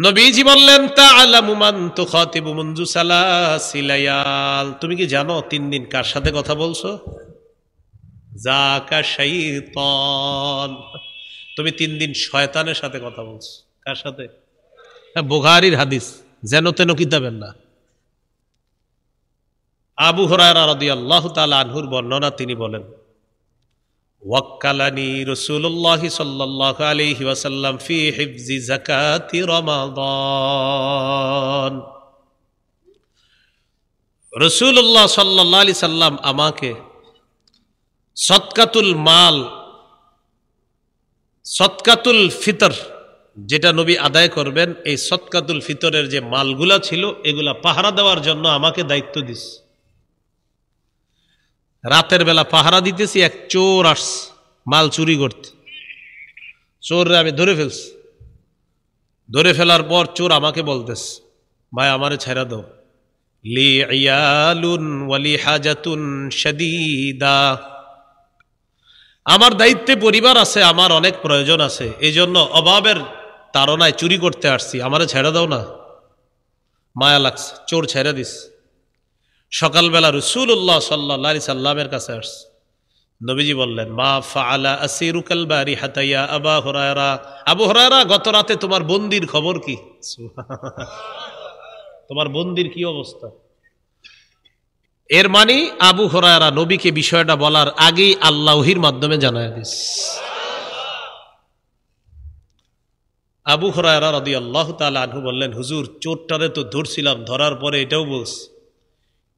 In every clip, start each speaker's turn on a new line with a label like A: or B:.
A: নবীজি বললেন তাআলামু মান তুখাতিবু মুনযু সালাসি লায়াল, তুমি কি জানো 3 দিন কার সাথে কথা বলছো? যাকা শাইতান, তুমি 3 দিন শয়তানের সাথে কথা বলছো। কার সাথে? বুখারীর হাদিস, যেন তেন কিতাবের না। আবু হুরায়রা রাদিয়াল্লাহু তাআলা আনহুর বর্ণনা, তিনি বলেন ওয়াক্কালানি রাসূলুল্লাহ সাল্লাল্লাহু আলাইহি ওয়াসাল্লাম ফি হিফজি যাকাতি রমাদান। রাসূলুল্লাহ সাল্লাল্লাহু আলাইহি সাল্লাম আমাকে সদকাতুল মাল, সদকাতুল ফিতর যেটা নবী আদায় করবেন, এই সদকাতুল ফিতরের যে মালগুলা ছিল এগুলা পাহারা দেওয়ার জন্য আমাকে দায়িত্ব দিস। রাতের বেলা পাহারা দিতেছি, এক চোর আসছে মাল চুরি করতে। চোররে আমি ধরে ফেলছি। ধরে ফেলার পর চোর আমাকে বলতেছে, ভাই আমারে ছেড়ে দাও, লি ইয়ালুন ওয়ালি হাজাতুন শাদীদা, আমার দায়িত্বে পরিবার আছে, আমার অনেক প্রয়োজন আছে, এই জন্য অভাবের তাড়নায় চুরি করতে আসছি, আমারে ছেড়ে দাও না। মায়া লাগছে, চোর ছেড়ে দিস। সকালবেলা রাসূলুল্লাহ সাল্লাল্লাহু আলাইহি সাল্লামের কাছে আসছে। নবীজি বললেন মা ফাআলা আসিরুকাল বারিহাতা ইয়া আবা হুরায়রা, আবু হুরায়রা গত রাতে তোমার বন্দির খবর কি? তোমার বন্দির কি অবস্থা? এর মানে আবু হুরায়রা নবীকে বিষয়টা বলার আগেই আল্লাহ ওহীর মাধ্যমে জানায় দিস। আবু হুরায়রা রাদিয়াল্লাহু তাআলা আনহু বললেন, হুজুর চোরটারে তো ধরছিলাম, ধরার পরে এটাও বলছে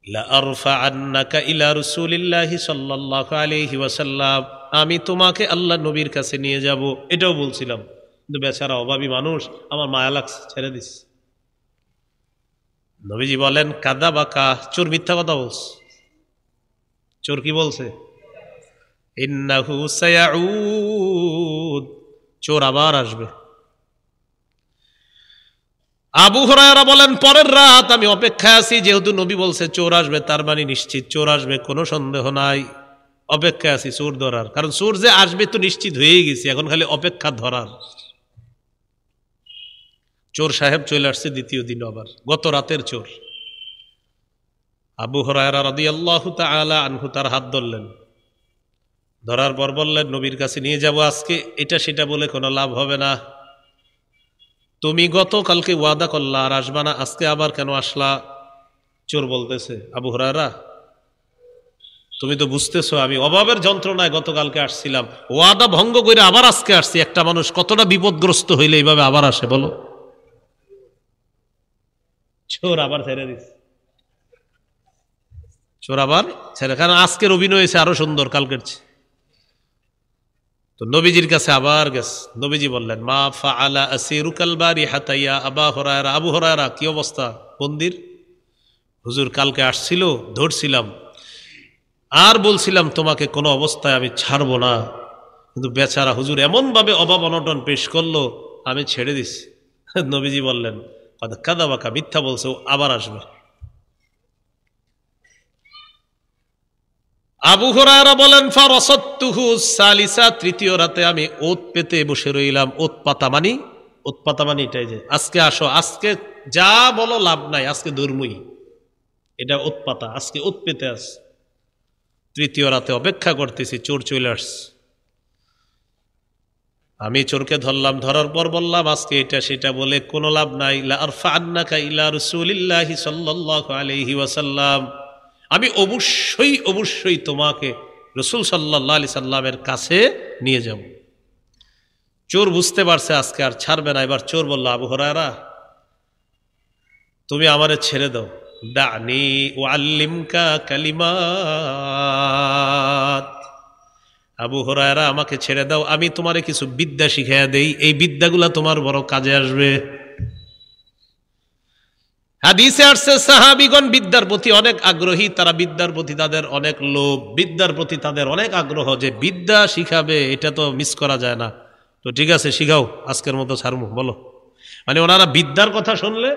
A: লা আরফাআন্নাকা ইলা রাসূলিল্লাহি সাল্লাল্লাহু আলাইহি ওয়াসাল্লাম, আমি তোমাকে আল্লাহ নবীর কাছে নিয়ে যাব, এটাও বলছিলাম, কিন্তু বেচারা অভাবী মানুষ, আমার মায়া লাগছে, ছেড়ে দিস। নবীজি বলেন কাযাবাকা, চোর মিথ্যা কথা বলছে। চোর কি বলছে? ইন্নাহু সায়াউদ, চোর আবার আসবে। আবু হুরায়রা বলেন পরের রাত আমি অপেক্ষায় আছি, যেহেতু নবী বলছে চোর আসবে, তার মানে নিশ্চিত চোর আসবে, কোনো সন্দেহ নাই। অপেক্ষায় আছি চোর ধরার, কারণ চোর যে আসবে তো নিশ্চিত হয়েই গেছে, এখন খালি অপেক্ষা ধরার। চোর সাহেব চলে আসছে দ্বিতীয় দিন, আবার গত রাতের চোর। আবু হুরায়রা রাদিয়াল্লাহু তাআলা আনহু তার হাত ধরলেন, ধরার পর বললেন নবীর কাছে নিয়ে যাব আজকে, এটা সেটা বলে কোনো লাভ হবে না। তুমি গতকালকে ওয়াদা করলা আর আসবা না, আজকে আবার কেন আসলা? চোর বলতেছে আবু হুরায়রা তুমি তো বুঝতেছো আমি অভাবের যন্ত্রণায় গতকালকে আসছিলাম, ওয়াদা ভঙ্গ করে আবার আজকে আসছি। একটা মানুষ কতটা বিপদগ্রস্ত হইলে এইভাবে আবার আসে বলো? চোর আবার ছেড়ে দিস, চোর আবার ছেড়ে, কারণ আজকের অভিনয় হয়েছে আরো সুন্দর কালকের চেয়ে। তো নবীজির কাছে আবার গেছে। নবীজি বললেন মা ফাআলা আসিরুকাল বারিহাতা ইয়া আবা হুরায়রা, আবু হুরায়রা কি অবস্থা বন্দির? হুজুর কালকে আসছিল, ধরছিলাম, আর বলছিলাম তোমাকে কোনো অবস্থায় আমি ছাড়বো না, কিন্তু বেচারা হুজুর এমন ভাবে অভাব অনটন পেশ করলো, আমি ছেড়ে দিছি। নবীজি বললেন কাযাবাকা, মিথ্যা বলছে, আবার আসবে। আবু হুরায়রা বলেন ফারাসাতুহু সালিসা, তৃতীয় রাতে আমি ওত পেতে বসে রইলাম। ওত পাতা মানে এটাই যে আজকে আসো, আজকে যা বলো লাভ নাই, আজকে ধর্মই, এটা ওত পাতা, আজকে ওত পেতে আস। তৃতীয় রাতে অপেক্ষা করতেছি, চোর চলে আসছে। আমি চোরকে ধরলাম, ধরার পর বললাম আজকে এটা সেটা বলে কোনো লাভ নাই। লা আরফাআন্নাকা ইলা রাসূলিল্লাহি সাল্লাল্লাহু আলাইহি ওয়াসাল্লাম, আমি অবশ্যই তোমাকে রাসূল সাল্লাল্লাহু আলাইহি সাল্লামের কাছে নিয়ে যাব। চোর বুঝতে পারছে আজকে আর ছাড়বে না। এবার চোর বলল আবু হুরায়রা তুমি আমারে ছেড়ে দাও, দানি উআল্লিমকা কালিমাত, আবু হুরায়রা আমাকে ছেড়ে দাও, আমি তোমারে কিছু বিদ্যা শিখাইয়া দেই, এই বিদ্যাগুলা তোমার বড় কাজে আসবে। হাদিসে আসছে সাহাবীগণ বিদ্যার প্রতি অনেক আগ্রহী, তারা বিদ্যার প্রতি তাদের অনেক লোভ, বিদ্যার প্রতি তাদের অনেক আগ্রহ, যে বিদ্যা শিখাবে এটা তো মিস করা যায় না। তো ঠিক আছে শিখাও, আজকের মতো ছাড়মু বলো। মানে ওনারা বিদ্যার কথা শুনলে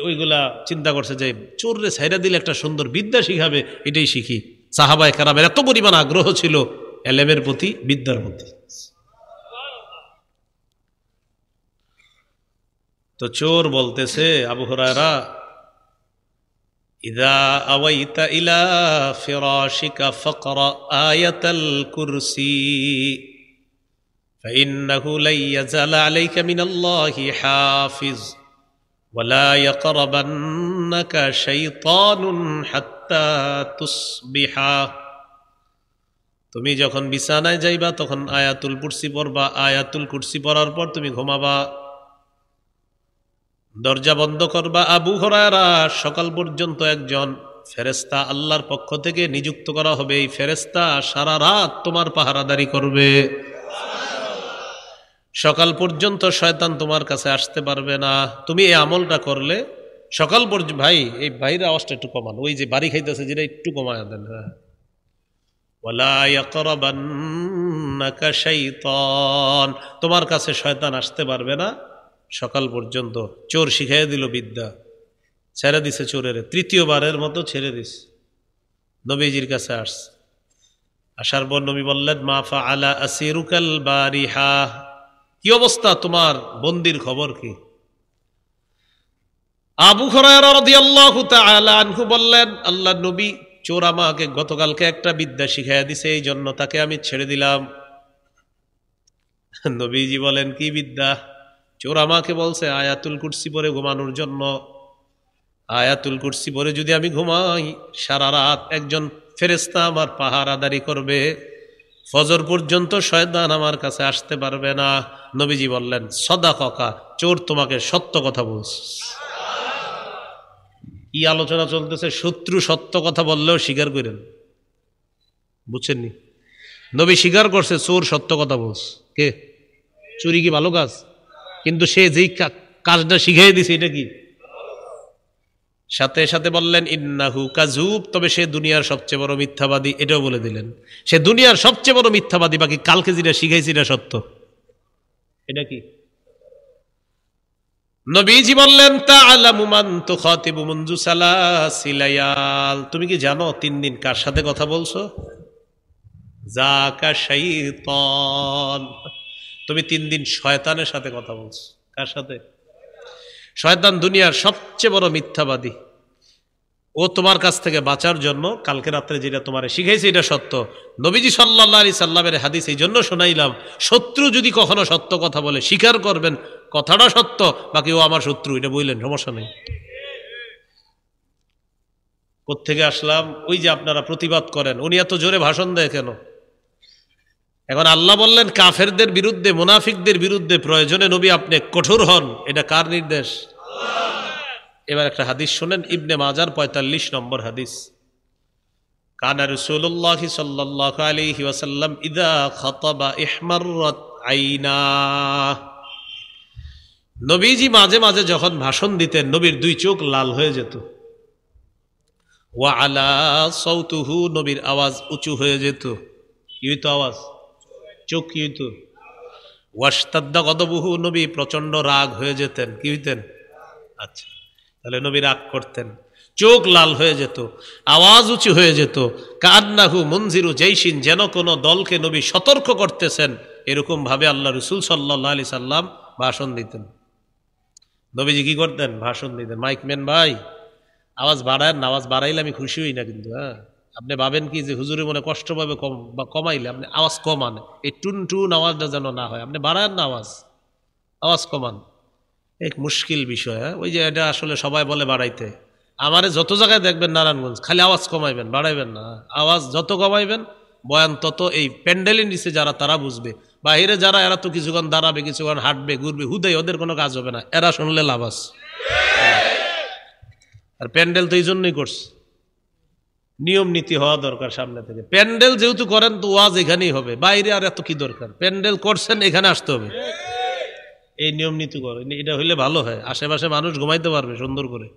A: ওইগুলা চিন্তা করছে যে চোররে ছাইরা দিলে একটা সুন্দর বিদ্যা শিখাবে, এটাই শিখি। সাহাবায়ে কেরামের এত পরিমাণ আগ্রহ ছিল এলেমের প্রতি, বিদ্যার প্রতি। তো চোর বলতেছে, আবু হুরায়রা, ইযা আওয়াইতা ইলা ফিরাশিকা ফাকরা আয়াতাল কুরসি فإنه لن يزال عليك من الله حافظ ولا يقربنك شيطان حتى تصبح। তুমি যখন বিছানায় যাইবা তখন আয়াতুল কুরসি পড়বা, আয়াতুল কুরসি পড়ার পর তুমি ঘুমাবা, দরজা বন্ধ করবা। আবু হুরায়রা, সকাল পর্যন্ত একজন ফেরেশতা আল্লাহর পক্ষ থেকে নিযুক্ত করা হবে, এই ফেরেশতা সারা রাত তোমার পাহারাদারি করবে। সকাল পর্যন্ত শয়তান তোমার কাছে আসতে পারবে না। তুমি এই আমলটা করলে সকাল পর্যন্ত। ভাই, এই বাইরের আওয়াজটা একটু কমান, ওই যে বাড়ি খাইতেছে যেটা একটু কমায় দেন। হ্যাঁ, ওয়ালা ইয়াকরাবান্নাকা শাইতান, তোমার কাছে শয়তান আসতে পারবে না সকাল পর্যন্ত। চোর শিখাইয়া দিল বিদ্যা, ছেড়ে দিছে চোরের, তৃতীয়বারের মতো ছেড়ে দিছে। নবীজির কাছে আসছে, আসার পর নবী বললেন, মা ফাআলা আসিরুকাল বারিহা, কি অবস্থা তোমার বন্দির খবর কি? আবু হুরায়রা রাদিয়াল্লাহু তাআলা আনহু বললেন, আল্লাহর নবী, চোর আমাকে গতকালকে একটা বিদ্যা শিখাইয়া দিছে, এই জন্য তাকে আমি ছেড়ে দিলাম। নবীজি বলেন, কি বিদ্যা? চোর আমাকে বলছে আয়াতুল কুরসি পড়ে ঘুমানোর জন্য। আয়াতুল কুরসি পড়ে যদি আমি ঘুমাই, সারা রাত একজন ফেরেশতা আমার পাহারাদারি করবে, ফজর পর্যন্ত শয়তান আমার কাছে আসতে পারবে না। নবীজি বললেন, সদাকা, চোর তোমাকে সত্য কথা বলছে। কি আলোচনা চলতেছে? শত্রু সত্য কথা বললেও স্বীকার করেন, বুঝছেননি? নবী স্বীকার করছে চোর সত্য কথা বলছে। কে? চুরি কি ভালো কাজ? কিন্তু সে যেই কাজটা শিখিয়ে দিছে এটা কি? সাথে সাথে বললেন, ইন্নাহু কাযুব, তবে সে দুনিয়ার সবচেয়ে বড় মিথ্যাবাদী, এটাও বলে দিলেন। সে দুনিয়ার সবচেয়ে বড় মিথ্যাবাদী, বাকি কালকে যেটা শিখাইছি এটা সত্য। এটা কি? নবীজি বললেন, তাআলামু মান তুখাতিবু মুনযু সালাসি লায়াল, তুমি কি জানো 3 দিন কার সাথে কথা বলছো? যাকা শাইতান, তুমি 3 দিন শয়তানের সাথে কথা বলছো। কার সাথে? শয়তান দুনিয়ার সবচেয়ে বড় মিথ্যাবাদী। ও তোমার কাছ থেকে বাঁচার জন্য কালকে রাত্রে যেটা তোমারে শিখাইছে এটা সত্য। নবীজি সাল্লাল্লাহু আলাইহি সাল্লামের হাদিস এই জন্য শোনাইলাম, শত্রু যদি কখনো সত্য কথা বলে স্বীকার করবেন কথাটা সত্য, বাকি ও আমার শত্রু, এটা বললেন, সমস্যা নেই। কোত্থেকে আসলাম? ওই যে আপনারা প্রতিবাদ করেন, উনি এত জোরে ভাষণ দেয় কেন? এখন আল্লাহ বললেন কাফেরদের বিরুদ্ধে, মুনাফিকদের বিরুদ্ধে প্রয়োজনে নবী আপনি কঠোর হন, এটা কার নির্দেশ? এবার একটা হাদিস শুনেন, ইবনে মাজার 45 নম্বর হাদিস। কানা রাসূলুল্লাহ সাল্লাল্লাহু আলাইহি ওয়াসাল্লাম ইযা খাতাবা ইহমাররাত আইনা, নবীজি মাঝে মাঝে যখন ভাষণ দিতেন নবীর 2 চোখ লাল হয়ে যেত। ওয়া আলা সাউতুহু, নবীর আওয়াজ উঁচু হয়ে যেত। কি হইতো? আওয়াজ, চোখ কি হইতো? ওয়াশতাদ্দা গদবুহু, নবী প্রচন্ড রাগ হয়ে যেতেন। কি হইতেন? আচ্ছা, তাহলে নবী রাগ করতেন, চোখ লাল হয়ে যেত, আওয়াজ উঁচু হয়ে যেত। কান্নাহু মুনজিরু জাইশিন, যেন কোন দলকে নবী সতর্ক করতেছেন, এরকম ভাবে আল্লাহ রাসূল সাল্লাল্লাহু আলাইহি সাল্লাম ভাষণ দিতেন। নবীজি কি করতেন? ভাষণ দিতেন। মাইকম্যান ভাই, আওয়াজ বাড়ায় না, আওয়াজ বাড়াইলে আমি খুশি হই না কিন্তু। হ্যাঁ, আপনি ভাবেন কি যে হুজুরের মনে কষ্ট পাবে কমাইলে? আপনি আওয়াজ কমান, এই টুন টুন আওয়াজটা যেন না হয়। আপনি বাড়ায় না, আওয়াজ কমান, এক মুশকিল বিষয়। হ্যাঁ, ওই যে এটা আসলে সবাই বলে বাড়াইতে। আমারে যত জায়গায় দেখবেন নারায়ণগঞ্জ, খালি আওয়াজ কমাইবেন, বাড়াইবেন না। আওয়াজ যত কমাইবেন বয়ান তত, এই প্যান্ডেলের নিচে যারা তারা বুঝবে, বাহিরে যারা এরা তো কিছুক্ষণ দাঁড়াবে, কিছুক্ষণ হাঁটবে, ঘুরবে, হুদাই ওদের কোনো কাজ হবে না, এরা শুনলে লাভ আছে। আর প্যান্ডেল তো এই জন্যই করছে, নিয়ম নীতি হওয়া দরকার সামনে থেকে। প্যান্ডেল যেহেতু করেন তো ওয়াজ এখানেই হবে, বাইরে আর এত কি দরকার? প্যান্ডেল করছেন, এখানে আসতে হবে, এই নিয়ম নীতি করেন, এটা হইলে ভালো হয়, আশেপাশে মানুষ ঘুমাইতে পারবে সুন্দর করে।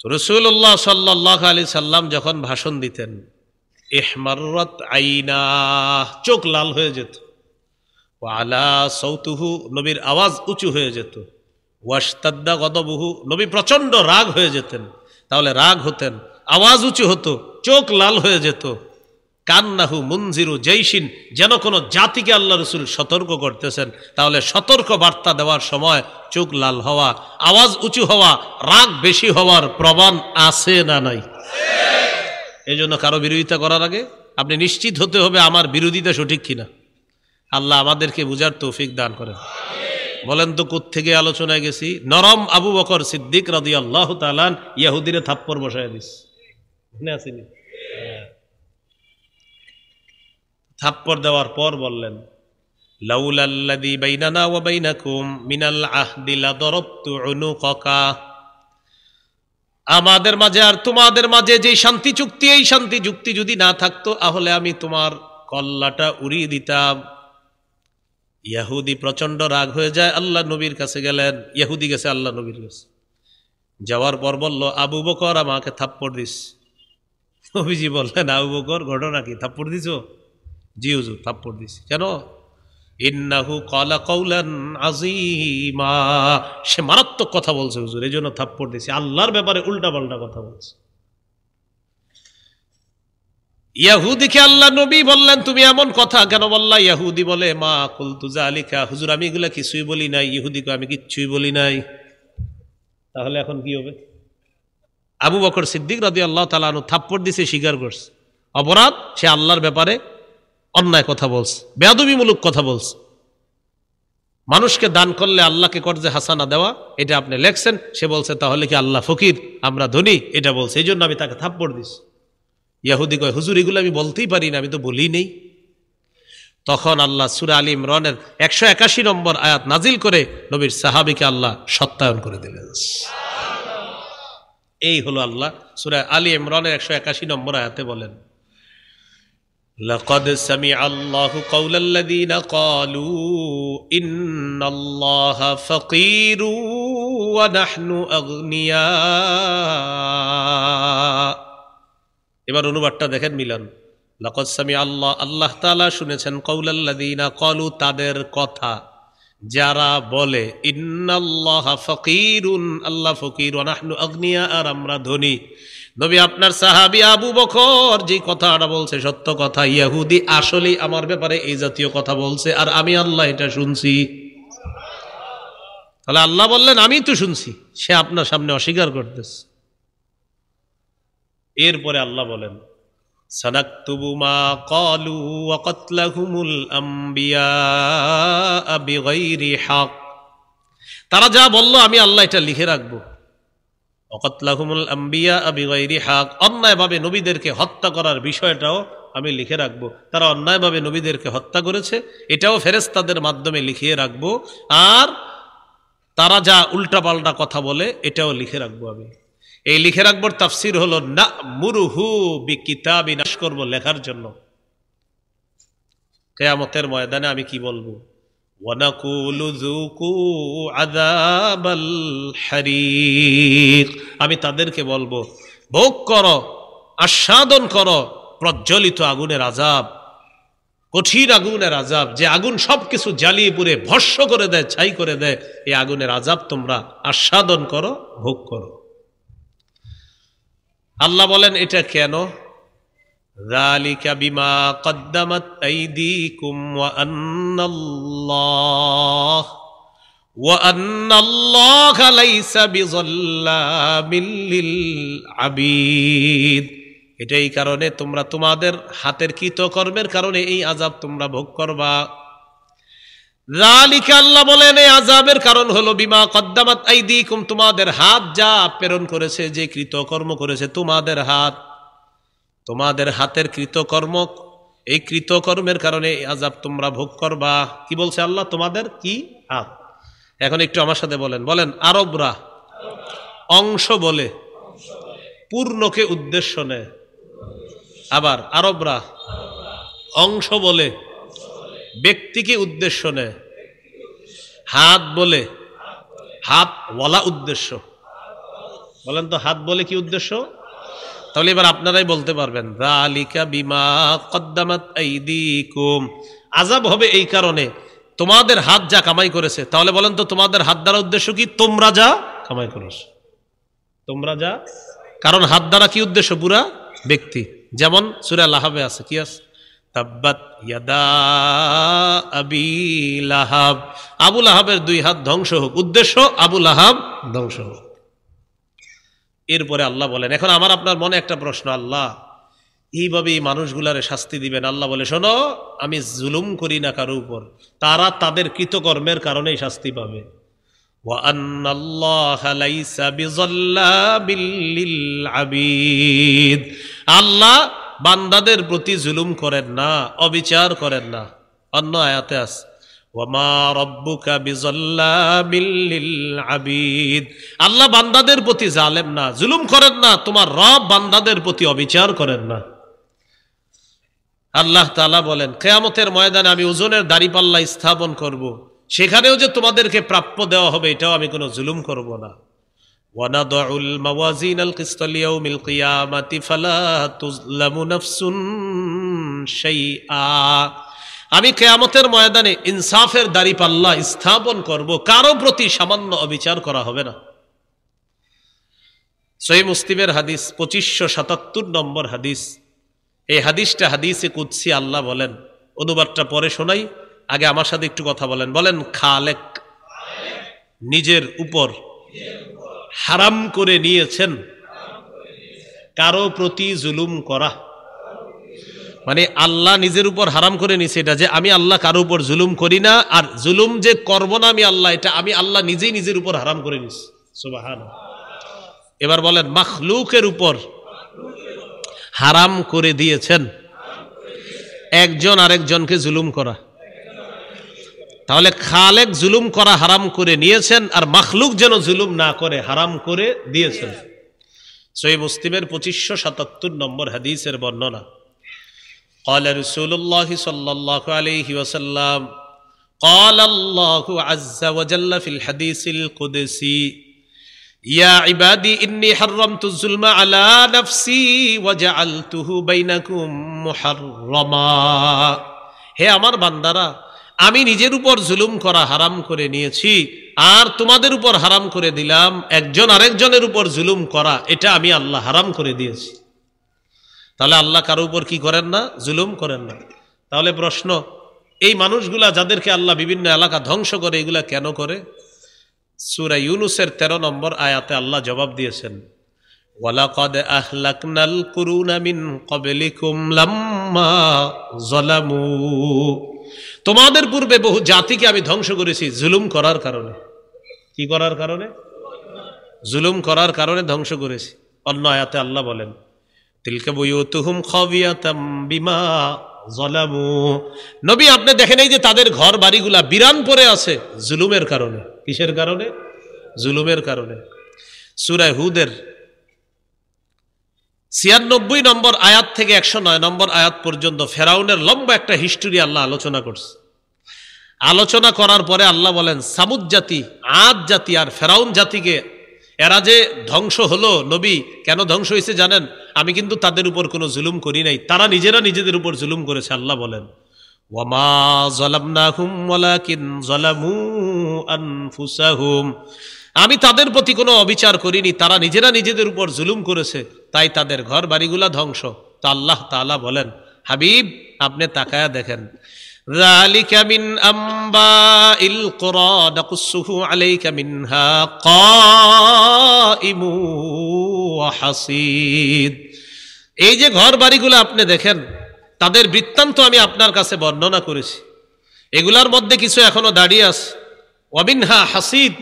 A: তো রাসূলুল্লাহ সাল্লাল্লাহু আলাইহি সাল্লাম যখন ভাষণ দিতেন, ইহমাররাত আইনা, চোখ লাল হয়ে যেত। ওয়া আলা সাউতুহু, নবীর আওয়াজ উঁচু হয়ে যেত। ওয়াশতাদ্দা গদবুহু, নবী প্রচন্ড রাগ হয়ে যেতেন। তাহলে রাগ হতেন, আওয়াজ উঁচু হতো, চোখ লাল হয়ে যেত। কান্নাহু মুনজিরু জাইশিন, যেন কোনো জাতিকে আল্লাহ রাসূল সতর্ক করতেছেন। তাহলে সতর্ক বার্তা দেওয়ার সময় চোখ লাল হওয়া, আওয়াজ উঁচু হওয়া, রাগ বেশি হওয়ার প্রমাণ আছে না নাই? এই জন্য কারো বিরোধিতা করার আগে আপনি নিশ্চিত হতে হবে আমার বিরোধিতা সঠিক কিনা। আল্লাহ আমাদেরকে বুঝার তৌফিক দান করেন। বলেন তো কোত্থেকে আলোচনায় গেছি? নরম আবু বকর সিদ্দিক রাদিয়াল্লাহু তাআলা ইহুদিরে থাপ্পড় বসায় দিস, মনে আছে নি? থাপ্পড় দেওয়ার পর বললেন, লাউলাল্লাযী বাইনানা ওয়া বাইনাকুম মিনাল আহদি লাদরাবতু উনুকাকা, আমাদের মাঝে আর তোমাদের মাঝে যে শান্তি চুক্তি, এই শান্তি চুক্তি যদি না থাকতো তাহলে আমি তোমার কল্লাটা উড়িয়ে দিতাম। ইহুদি প্রচন্ড রাগ হয়ে যায়, আল্লাহ নবীর কাছে গেলেন। ইহুদি গেছে আল্লাহ নবীর কাছে, যাওয়ার পর বলল, আবু বকর আমাকে থাপ্পড় দিস। নবীজি বললেন, আবু বকর ঘটনা কি, থাপ্পড় দিছো? জি হুজুর, থাপ্পড় দিছি। কেন? ইন্নাহু ক্বালা কাওলান আযীমা, সে মারাত্মক কথা বলছে হুজুর, এই জন্য থাপ্পড় দিছি। আল্লাহর ব্যাপারে উল্টা পাল্টা কথা বলছে। ইহুদিকে আল্লাহ নবী বললেন, তুমি এমন কথা কেন বললা? ইহুদি বলে, মা কুলতু যালিকা, হুজুর আমি এগুলা কিছুই বলি নাই। ইহুদিকে আমি কিচ্ছুই বলি নাই। তাহলে এখন কি হবে? আবু বকর সিদ্দিক রাদিয়াল্লাহু তাআলা আনহু থাপ্পড় দিছে, স্বীকার করছে অপরাধ, সে আল্লাহর ব্যাপারে অন্যায় কথা বলছে, বেয়াদবিমূলক কথা বলছে। মানুষকে দান করলে আল্লাহকে কর্জে হাসানা দেওয়া, এটা আপনি লেখছেন। সে বলছে, তাহলে কি আল্লাহ ফকির, আমরা ধনী, এটা বলছে, এই জন্য আমি তাকে থাপ্পড় দিছি। ইহুদি কয়, হুজুর এগুলো আমি বলতেই পারি না, আমি তো বলি নেই। তখন আল্লাহ সূরা আলী ইমরানের 181 নম্বর আয়াত নাজিল করে নবীর সাহাবীকে আল্লাহ সত্যায়ন করে দিলেন। এই হলো আল্লাহ সূরা আলী ইমরানের 181 নম্বর আয়াতে বলেন, লাকাদ সামিআল্লাহু কাওলাল্লাযীনা ক্বালু ইন্নাল্লাহা ফাকীরু ওয়া নাহনু আগনিয়া। এবার অনুবাদটা দেখেন মিলন। লাকাদ সামিআল্লাহ, আল্লাহ তাআলা শুনেছেন, কাওলাল্লাযীনা ক্বালু, তাদের কথা যারা বলে, ইন্নাল্লাহা ফাকীরুন, আল্লাহ ফকির, ওয়া নাহনু আগনিয়া, আর আমরা ধনী। নবী আপনার সাহাবী আবু বকর যে কথাটা বলছে সত্য কথা, ইহুদি আসলেই আমার ব্যাপারে এই জাতীয় কথা বলছে, আর আমি আল্লাহ এটা শুনছি। তাহলে আল্লাহ বললেন আমি তো শুনছি, সে আপনার সামনে অস্বীকার করতেছে। এরপরে আল্লাহ বলেন, সানাকতুবু মা ক্বালু ওয়া কাতলাহুমুল আমবিয়া বিগাইরি হক, তারা যা বলল আমি আল্লাহ এটা লিখে রাখবো। ওয়াকাতলাহুমুল আমবিয়া বিগাইরি হক, অন্যায়ভাবে নবীদেরকে হত্যা করার বিষয়টাও আমি লিখে রাখবো। তারা অন্যায়ভাবে নবীদেরকে হত্যা করেছে, এটাও ফেরেশতাদের মাধ্যমে লিখিয়ে রাখবো। আর তারা যা উল্টাপাল্টা কথা বলে, এটাও লিখে রাখবো আমি। এই লিখে রাখবোর তাফসীর হলো, না মুরুহু বিকিতাবি, নাশ করবো লেখার জন্য। কিয়ামতের ময়দানে আমি কি বলবো? ওয়ানাকুলু যুকু আযাবাল হারিক, আমি তাদেরকে বলবো ভোগ করো, আস্বাদন করো প্রজ্বলিত আগুনের আযাব, কঠিন আগুনের আযাব, যে আগুন সবকিছু জ্বালিয়ে পুড়ে ভস্ম করে দেয়, ছাই করে দেয়। এই আগুনের আযাব তোমরা আস্বাদন করো, ভোগ করো। আল্লাহ বলেন, এটা কেন? যালিকা বিমা কদ্দামাত আইদিকুম ওয়া আন্নাল্লাহা লাইসা বিযাল্লামিল লিল আবিদ, এটাই কারণে তোমরা তোমাদের হাতের কৃতকর্মের কারণে এই আযাব তোমরা ভোগ করবা। যালিকা, আল্লাহ বলেন এই আযাবের কারণ হলো বিমা কদ্দামাত আইদিকুম, তোমাদের হাত যা প্রেরণ করেছে, যে কৃতকর্ম করেছে তোমাদের হাত, তোমাদের হাতের কৃতকর্ম, এই কৃতকর্মের কারণে এই আযাব তোমরা ভোগ করবা। কি বলছে আল্লাহ? তোমাদের কি হাত। এখন একটু আমার সাথে বলেন, বলেন আরবরা অংশ বলে পূর্ণকে উদ্দেশ্য নেয়, আবার আরবরা অংশ বলে ব্যক্তিকে উদ্দেশ্য নেয়, হাত বলে হাত ওয়ালা উদ্দেশ্য। বলেন তো হাত বলে কি উদ্দেশ্য? তাহলে এবার আপনারাই বলতে পারবেন, যালিকা বিমা কদ্দামাত আইদিকুম, আযাব হবে এই কারণে তোমাদের হাত যা কামাই করেছে। তাহলে বলেন তো তোমাদের হাত দ্বারা উদ্দেশ্য কি? তোমরা যা কামাই করেছো, তোমরা যা, কারণ হাত দ্বারা কি উদ্দেশ্য? পুরা ব্যক্তি। যেমন সূরা লাহাবে আছে, কি আছে? তাব্বাত ইয়াদা আবি লাহাব, আবু লাহাবের 2 হাত ধ্বংস হোক, উদ্দেশ্য আবু লাহাব ধ্বংস হোক। এরপরে আল্লাহ বলেন, এখন আমার আপনার মনে একটা প্রশ্ন, আল্লাহ এইভাবে এই মানুষগুলারে শাস্তি দিবেন? আল্লাহ বলে, শোনো, আমি জুলুম করি না কারো উপর, তারা তাদের কৃতকর্মের কারণেই শাস্তি পাবে। ওয়া আন্নাল্লাহা লাইসা বিযাল্লাবিল লিল আবিদ, আল্লাহ বান্দাদের প্রতি জুলুম করেন না, অবিচার করেন না। অন্য আয়াতে আছে, ওয়া মা রাব্বুকা বিযাল্লাবিল লিল আবিদ, আল্লাহ বান্দাদের প্রতি জালেম না, জুলুম করেন না, তোমার রব বান্দাদের প্রতি অবিচার করেন না। আল্লাহ তাআলা বলেন, কিয়ামতের ময়দানে আমি ওজনের দাড়িপাল্লা স্থাপন করব, সেখানেও যে তোমাদেরকে প্রাপ্য দেওয়া হবে, এটাও আমি কোনো জুলুম করব না। ওয়ানাদউল মাওয়াজিনাল কিসতা লিয়াউমিল কিয়ামাতি ফালা তুযলামু নাফসুন শাইআ, আমি কিয়ামতের ময়দানে ইনসাফের দাড়িপাল্লা স্থাপন করব, কারো প্রতি সামান্য অবিচার করা হবে না। সহিহ মুসলিমের হাদিস 2577 নম্বর হাদিস। এই হাদিসটা হাদিসে কুদসি, আল্লাহ বলেন, অনুবাদটা পরে শোনাই, আগে আমার সাথে একটু কথা বলেন। বলেন, খালেক নিজের উপর হারাম করে নিয়েছেন কারো প্রতি জুলুম করা। মানে আল্লাহ নিজের উপর হারাম করে নিছে এটা, যে আমি আল্লাহ কারো উপর জুলুম করি না, আর জুলুম যে করব না আমি আল্লাহ, এটা আমি আল্লাহ নিজেই নিজের উপর হারাম করে নিছি। সুবহানাল্লাহ। এবার বলেন, মাখলুকের উপর হারাম করে দিয়েছেন একজন আরেকজনকে জুলুম করা। তাহলে খালেক জুলুম করা হারাম করে নিয়েছেন, আর মাখলুক যেন জুলুম না করে হারাম করে দিয়েছেন। সহিহ মুসলিমের 2577 নম্বর হাদিসের বর্ণনা। قال رسول الله صلى الله عليه وسلم قال الله عز وجل في الحديث القدسي يا عبادي إني حرمت الظلم على نفسي وجعلته بينكم محرما, হে আমার বান্দারা, আমি নিজের উপর জুলুম করা হারাম করে নিয়েছি, আর তোমাদের উপর হারাম করে দিলাম একজন আরেকজনের উপর জুলুম করা, এটা আমি আল্লাহ হারাম করে দিয়েছি। তাহলে আল্লাহ কারো উপর কি করেন না? জুলুম করেন না। তাহলে প্রশ্ন, এই মানুষগুলা যাদেরকে আল্লাহ বিভিন্ন এলাকা ধ্বংস করে, এগুলা কেন করে? সূরা ইউনূসের 13 নম্বর আয়াতে আল্লাহ জবাব দিয়েছেন, ওয়ালাকাদ আহলাকনাল কুরুনা মিন ক্বাবলিকুম লাম্মা যালামু, তোমাদের পূর্বে বহু জাতিকে আমি ধ্বংস করেছি জুলুম করার কারণে। কি করার কারণে? জুলুম করার কারণে ধ্বংস করেছি। অন্য আয়াতে আল্লাহ বলেন, তিলকা বুয়ুতুহুম খাবিয়াতাম বিমা যালামু, নবী আপনি দেখেন এই যে তাদের ঘর বাড়িগুলা বিরান পড়ে আছে জুলুমের কারণে। কিসের কারণে? জুলুমের কারণে। সূরা হুদের 96 নম্বর আয়াত থেকে 109 নম্বর আয়াত পর্যন্ত ফেরাউনের লম্বা একটা হিস্টোরি আল্লাহ আলোচনা করছে। আলোচনা করার পরে আল্লাহ বলেন, সামুদ জাতি, আদ জাতি আর ফেরাউন জাতিকে এরা যে ধ্বংস হলো, নবী কেন ধ্বংস হয়েছে জানেন? আমি কিন্তু তাদের উপর কোনো জুলুম করি নাই, তারা নিজেরা নিজেদের উপর জুলুম করেছে। আল্লাহ বলেন, ওয়ামা যালামনাহুম ওয়ালাকিন যালামু আনফুসাহুম, আমি তাদের প্রতি কোনো অবিচার করিনি, তারা নিজেরা নিজেদের উপর জুলুম করেছে, তাই তাদের ঘর বাড়িগুলা ধ্বংস। তো আল্লাহ তাআলা বলেন, হাবিব আপনি তাকায়া দেখেন, যালিকা মিন আম্বাইল কুরা নাকুসুহু আলাইকা মিনহা কাইমু ওয়া হাসিদ, এই যে ঘর বাড়িগুলো আপনি দেখেন, তাদের বৃত্তান্ত আমি আপনার কাছে বর্ণনা করেছি। এগুলার মধ্যে কিছু এখনো দাঁড়িয়ে আছে, ওয়া মিনহা হাসিদ,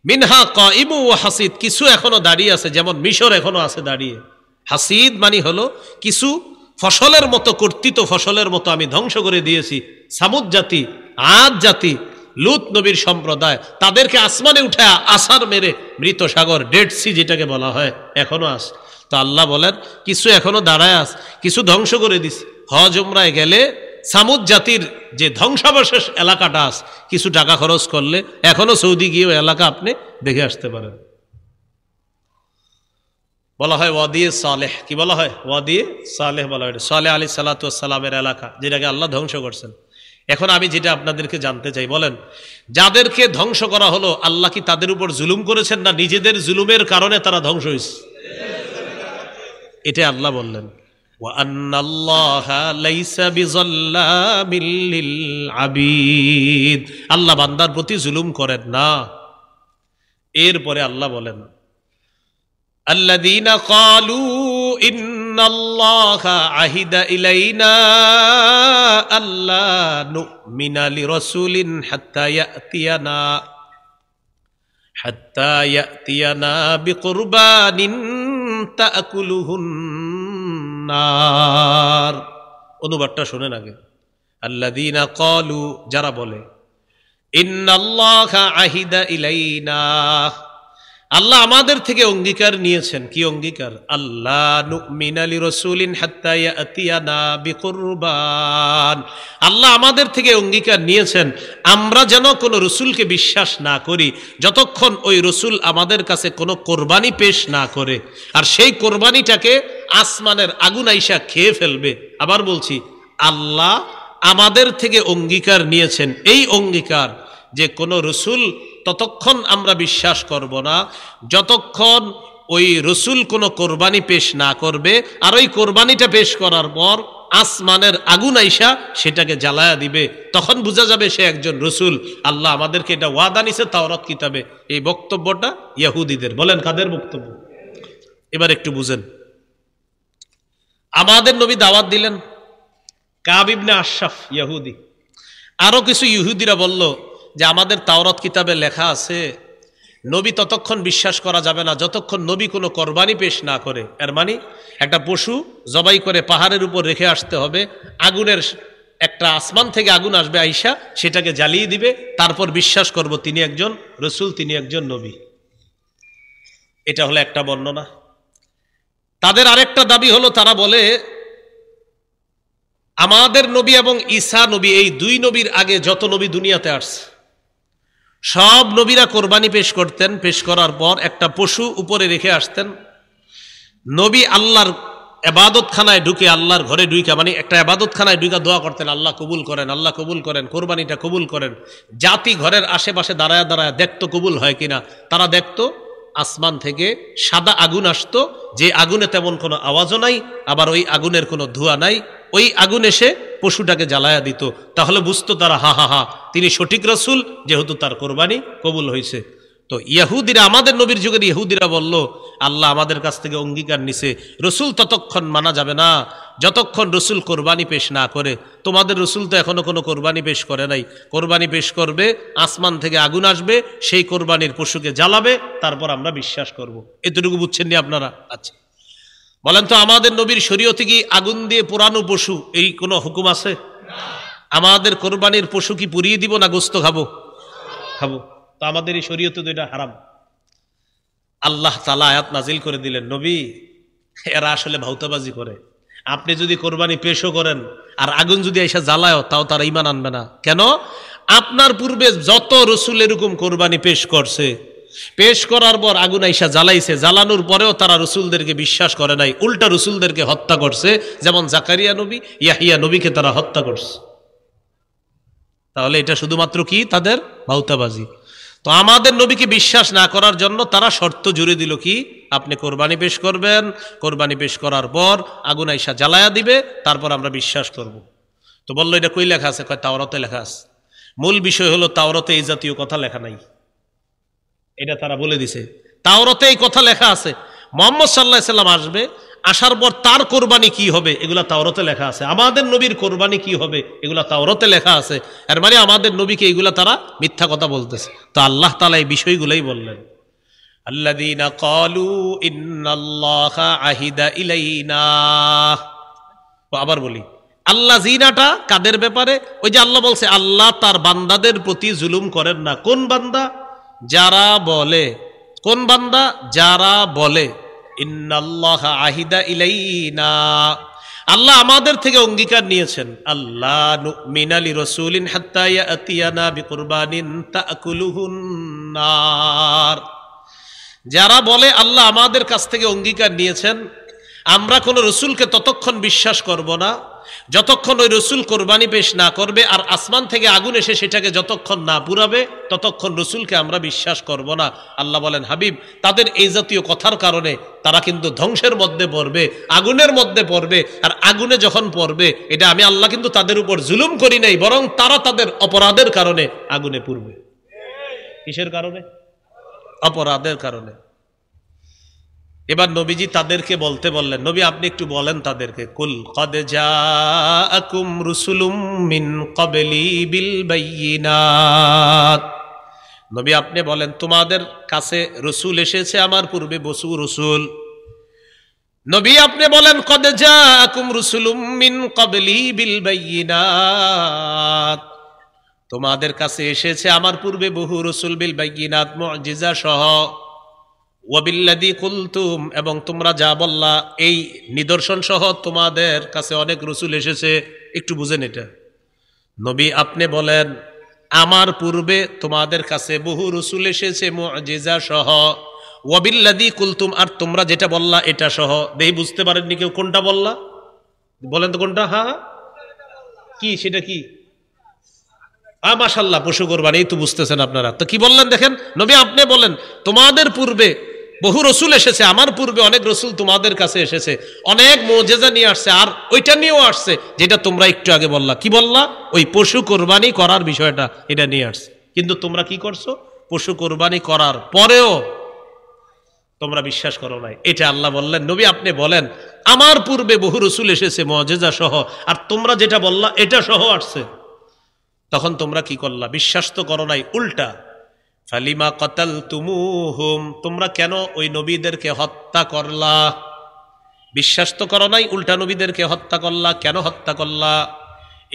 A: মিনহা কাইমু ওয়া হাসিদ, কিছু এখনো দাঁড়িয়ে আছে, যেমন মিশর এখনো আছে দাঁড়িয়ে। হাসিদ মানে হলো কিছু ফসলের মতো, কর্তৃত ফসলের মতো আমি ধ্বংস করে দিয়েছি। সামুদ জাতি, আদ জাতি, লূত নবীর সম্প্রদায়, তাদেরকে আসমানে উঠে আছাড় মেরে মৃত সাগর, ডেড সি যেটাকে বলা হয়, এখনো আছে। তো আল্লাহ বলেন, কিছু এখনো দাঁড়ায় আছে, কিছু ধ্বংস করে দিছে। হজ উমরায় গেলে সামুদ জাতির যে ধ্বংসাবশেষ এলাকাটা আছে, কিছু টাকা খরচ করলে এখনো সৌদি গিয়ে এলাকা আপনি দেখে আসতে পারেন। বলা হয় ওয়াদিয়ে সালেহ, কি বলা হয়? ওয়াদিয়ে সালেহ বলা হয়, সালেহ আলাইহিস সালাতু ওয়াস সালামের এলাকা, যেটাকে আল্লাহ ধ্বংস করছেন। এখন আমি যেটা আপনাদেরকে জানতে চাই, বলেন যাদেরকে ধ্বংস করা হলো, আল্লাহ কি তাদের উপর জুলুম করেছেন, না নিজেদের জুলুমের কারণে তারা ধ্বংস হয়েছে? এটা আল্লাহ বললেন, ওয়া আন্নাল্লাহা লাইসা বিযাল্লামিল লিল আবিদ, আল্লাহ বান্দার প্রতি জুলুম করেন না। এরপরে আল্লাহ বলেন আল্লাযীনা ক্বালু ইন্নাল্লাহা আহিদা ইলাইনা আল্লা নু'মিনা লিরাসূলিন হাত্তা ইয়াতিয়ানা বিকুরবানিন তাকুলুহুন নার। অনুবাদটা শুনেন আগে। আল্লাযীনা ক্বালু, যারা বলে, ইন্নাল্লাহা আহিদা ইলাইনা, আল্লাহ আমাদের থেকে অঙ্গীকার নিয়েছেন। কি অঙ্গীকার? আল্লা নু'মিনা লিরাসূলিন হাত্তা ইয়াতিয়ানা বিকুরবান, আল্লাহ আমাদের থেকে অঙ্গীকার নিয়েছেন আমরা যেন কোনো রসুলকে বিশ্বাস না করি যতক্ষণ ওই রসুল আমাদের কাছে কোনো কোরবানি পেশ না করে, আর সেই কোরবানিটাকে আসমানের আগুন আইসা খেয়ে ফেলবে। আবার বলছি, আল্লাহ আমাদের থেকে অঙ্গীকার নিয়েছেন, এই অঙ্গীকার যে কোনো রসুল ততক্ষণ আমরা বিশ্বাস করব না যতক্ষণ ওই রসুল কোনো কোরবানি পেশ না করবে, আর ওই কোরবানিটা পেশ করার পর আসমানের আগুন আইসা সেটাকে জ্বালায়া দিবে, তখন বোঝা যাবে সে একজন রসুল। আল্লাহ আমাদেরকে এটা ওয়াদা নিছে তাওরাত কিতাবে। এই বক্তব্যটা ইহুদিদের। বলেন কাদের বক্তব্য? এবার একটু বুঝেন। আমাদের নবী দাওয়াত দিলেন, কাব ইবনে আশরাফ ইহুদি, আরো কিছু ইহুদিরা বলল যে আমাদের তাওরাত কিতাবে লেখা আছে নবী ততক্ষণ বিশ্বাস করা যাবে না যতক্ষণ নবী কোনো কোরবানি পেশ না করে। এর মানে একটা পশু জবাই করে পাহাড়ের উপর রেখে আসতে হবে, আগুনের একটা আসমান থেকে আগুন আসবে আইসা সেটাকে জ্বালিয়ে দিবে, তারপর বিশ্বাস করব তিনি একজন রসুল, তিনি একজন নবী। এটা হলো একটা বর্ণনা। তাদের আরেকটা দাবি হলো, তারা বলে আমাদের নবী এবং ঈসা নবী, এই দুই নবীর আগে যত নবী দুনিয়াতে আসছে সব নবীরা কোরবানি পেশ করতেন, পেশ করার পর একটা পশু উপরে রেখে আসতেন। নবী আল্লাহর ইবাদতখানায় ঢুকে, আল্লাহর ঘরে ঢুকে, মানে একটা ইবাদতখানায় ঢুকে দোয়া করতেন, আল্লাহ কবুল করেন, আল্লাহ কবুল করেন, কোরবানিটা কবুল করেন। জাতি ঘরের আশেপাশে দাঁড়ায় দাঁড়ায় দেখতো কবুল হয় কিনা। তারা দেখতো আসমান থেকে সাদা আগুন আসতো, যে আগুনে তেমন কোনো আওয়াজও নাই, আবার ওই আগুনের কোনো ধোঁয়া নাই। ওই আগুন এসে পশুটাকে জ্বালায়া দিত, তাহলে বুঝতো তারা হা হা হা তিনি সঠিক রসুল, যেহেতু তার কোরবানি কবুল হয়েছে। তো ইহুদিরা, আমাদের নবীর যুগের ইহুদিরা বলল আল্লাহ আমাদের কাছ থেকে অঙ্গীকার নিছে রসুল ততক্ষণ মানা যাবে না যতক্ষণ রসুল কোরবানি পেশ না করে। তোমাদের রসুল তো এখনো কোনো কোরবানি পেশ করে নাই, কোরবানি পেশ করবে, আসমান থেকে আগুন আসবে, সেই কোরবানির পশুকে জ্বালাবে, তারপর আমরা বিশ্বাস করব। এতটুকু বুঝছেন নি আপনারা? আচ্ছা বলেন তো, আমাদের নবীর শরীয়তে কি আগুন দিয়ে পোড়ানো পশু এই কোনো হুকুম আছে? আমাদের কোরবানির পশু কি পুড়িয়ে দিব না গোস্ত খাবো? খাবো। তো আমাদের এই শরীয়তে তো এটা হারাম। আল্লাহ তাআলা আয়াত নাজিল করে দিলেন, নবী এরা আসলে ভাউতাবাজি করে, আপনি যদি কোরবানি পেশও করেন আর আগুন যদি এসে জ্বালায় তাও তারা ঈমান আনবে না। কেন? আপনার পূর্বে যত রসুল এরকম কোরবানি পেশ করছে, পেশ করার পর আগুন আইসা জ্বালাইছে, জ্বালানোর পরেও তারা রসুলদেরকে বিশ্বাস করে নাই, উল্টা রসুলদেরকে হত্যা করছে। যেমন জাকারিয়া নবী, ইয়াহিয়া নবীকে তারা হত্যা করছে। তাহলে এটা শুধুমাত্র কি তাদের ভাউতাবাজি। তো আমাদের নবীকে বিশ্বাস না করার জন্য তারা শর্ত জুড়ে দিল কি, আপনি কোরবানি পেশ করবেন, কোরবানি পেশ করার পর আগুন আইসা জ্বালায়া দিবে, তারপর আমরা বিশ্বাস করব। তো বললো এটা কই লেখা আছে? কয় তাওরাতে লেখা আছে। মূল বিষয় হলো তাওরাতে এই জাতীয় কথা লেখা নাই, এটা তারা বলে দিছে। তাওরাতে এই কথা লেখা আছে, মুহাম্মদ সাল্লাল্লাহু আলাইহি সাল্লাম আসবে, আসার পর তার কোরবানি কি হবে এগুলা তাওরাতে লেখা আছে। আমাদের নবীর কোরবানি কি হবে এগুলা তাওরাতে লেখা আছে। এর মানে আমাদের নবীকে এগুলা তারা মিথ্যা কথা বলতেছে। তো আল্লাহ তাআলা এই বিষয়গুলোই বললেন, আল্লাযীনা ক্বালু ইন্নাল্লাহা আহিদা ইলাইনা। আবার বলি, আল্লাযীনাটা কাদের ব্যাপারে? ওই যে আল্লাহ বলছে আল্লাহ তার বান্দাদের প্রতি জুলুম করেন না। কোন বান্দা? যারা বলে। কোন বান্দা? যারা বলে ইন্নাল্লাহা আহিদা ইলাইনা, আল্লাহ আমাদের থেকে অঙ্গীকার নিয়েছেন, আল্লাহ নুমিনা লিরাসূলিন হাত্তা ইয়াতিয়ানা বিকুরবানিন তাকুলুহুন নার। যারা বলে আল্লাহ আমাদের কাছ থেকে অঙ্গীকার নিয়েছেন আমরা কোন রসুলকে ততক্ষণ বিশ্বাস করব না যতক্ষণ ওই রসুল কোরবানি পেশ না করবে আর আসমান থেকে আগুন এসে সেটাকে যতক্ষণ না পুরাবে ততক্ষণ রসুলকে আমরা বিশ্বাস করব না। আল্লাহ বলেন, হাবিব, তাদের এই জাতীয় কথার কারণে তারা কিন্তু ধ্বংসের মধ্যে পড়বে, আগুনের মধ্যে পড়বে। আর আগুনে যখন পড়বে, এটা আমি আল্লাহ কিন্তু তাদের উপর জুলুম করি নাই, বরং তারা তাদের অপরাধের কারণে আগুনে পড়বে। কিসের কারণে? অপরাধের কারণে। এবার নবীজি তাদেরকে বলতে বললেন, নবী আপনি একটু বলেন তাদেরকে, কুল কদ জাআকুম রুসুলুম মিন ক্বাবলি বিল বায়িনাত। নবী আপনি বলেন, তোমাদের কাছে রসুল এসেছে আমার পূর্বে বহু রসুল। নবী আপনি বলেন, কদ জাআকুম রুসুলুম মিন ক্বাবলি বিল বায়িনাত, তোমাদের কাছে এসেছে আমার পূর্বে বহু রসুল বিল বায়িনাত, মুজিজা সহ, ওয়াবিল্লাযী কুলতুম, এবং তোমরা যা বললা এই নিদর্শন সহ তোমাদের কাছে অনেক রসুল এসেছে। একটু বুঝেন এটা। নবী আপনি বলেন, আমার পূর্বে তোমাদের কাছে বহু রসুল এসেছে মুজিজা সহ, ওয়াবিল্লাযী কুলতুম, আর তোমরা যেটা বললা এটা সহ। দেখি বুঝতে পারেননি কেউ, কোনটা বললা? বলেন তো কোনটা? হ্যাঁ, কি সেটা? কি? মাশাআল্লাহ, পশু কোরবানি। এই তো বুঝতেছেন আপনারা। তো কি বললেন দেখেন, নবী আপনি বলেন তোমাদের পূর্বে বহু রসুল এসেছে, আমার পূর্বে অনেক রসুল তোমাদের কাছে এসেছে, অনেক মুজিজা নিয়ে আসছে, আর ওইটা নিয়েও আসছে যেটা তোমরা একটু আগে বললা। কি বললা? ওই পশু কোরবানি করার বিষয়টা, এটা নিয়ে আসছে। কিন্তু তোমরা কি করছো? পশু কোরবানি করার পরেও তোমরা বিশ্বাস করো নাই। এটা আল্লাহ বললেন, নবী আপনি বলেন আমার পূর্বে বহু রসুল এসেছে মুজিজা সহ, আর তোমরা যেটা বললা এটা সহ আসছে। তখন তোমরা কি করলা? বিশ্বাস তো করো নাই, উল্টা। ফালিমা কাতালতুমুহুম, তোমরা কেন ওই নবীদেরকে হত্যা করলা? বিশ্বাস তো করো নাই, উল্টা নবীদেরকে হত্যা করলা। কেন হত্যা করলা?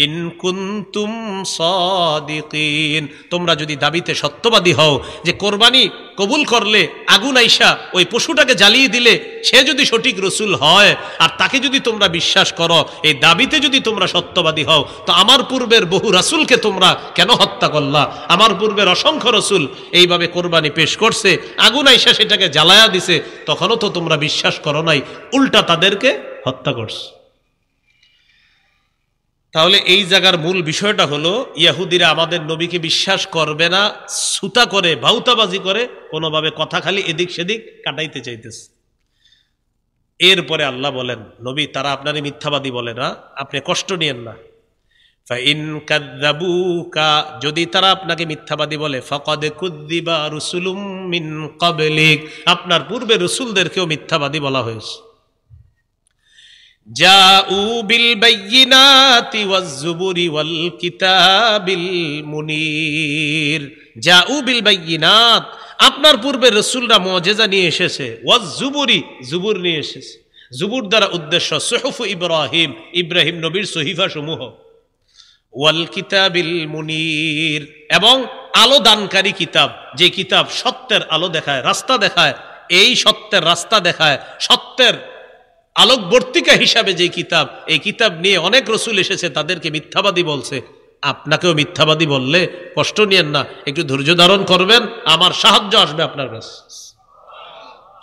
A: ইন কুনতুম সাদিকিন, তোমরা যদি দাবিতে সত্যবাদী হও যে কোরবানি কবুল করলে আগুন আইসা ওই পশুটাকে জ্বালিয়ে দিলে সে যদি সঠিক রসুল হয়, আর তাকে যদি তোমরা বিশ্বাস করো, এই দাবিতে যদি তোমরা সত্যবাদী হও, তো আমার পূর্বের বহু রাসূলকে তোমরা কেন হত্যা করলা? আমার পূর্বের অসংখ্য রসুল এইভাবে কোরবানি পেশ করছে, আগুন আইসা সেটাকে জ্বালায়া দিছে, তখনও তো তোমরা বিশ্বাস করো নাই, উল্টা তাদেরকে হত্যা করছে। তাহলে এই জায়গার মূল বিষয়টা হলো, ইহুদিরা আমাদের নবীকে বিশ্বাস করবে না, ছুতা করে, ভাউতাবাজি করে, কোনোভাবে কথা খালি এদিক সেদিক কাটাইতে চাইতেছে। এরপরে আল্লাহ বলেন, নবী তারা আপনারই মিথ্যাবাদী বলে না, আপনি কষ্ট নিয়েন না। ফাইন কাযযাবুকা, যদি তারা আপনাকে মিথ্যাবাদী বলে, ফাকাদ কুযযিবা রুসুলুম মিন ক্বাবলিক, আপনার পূর্বে রসুলদেরকেও মিথ্যাবাদী বলা হয়েছে। জাউ বিল বায়িনাতি ওয়াজ জুবুরি ওয়াল কিতাবিল মুনির। জাউ বিল বায়িনাত, আপনার পূর্বে রাসূলরা মুজিজা নিয়ে এসেছে, ওয়াজ জুবুরি, জুবুর নিয়ে এসেছে। জুবুর দ্বারা উদ্দেশ্য সুহুফ ইব্রাহিম, ইব্রাহিম নবীর সহিফা সমূহ, ওয়াল কিতাবিল মুনির, এবং আলো দানকারী কিতাব, যে কিতাব সত্যের আলো দেখায়, রাস্তা দেখায়, এই সত্যের রাস্তা দেখায়, সত্যের আলোকবর্তিকা হিসাবে যে কিতাব, এই কিতাব নিয়ে অনেক রসুল এসেছে, তাদেরকে মিথ্যাবাদী বলছে। আপনাকেও মিথ্যাবাদী বললে কষ্ট নিয়েন না, একটু ধৈর্য ধারণ করবেন, আমার সাহায্য আসবে আপনার কাছে।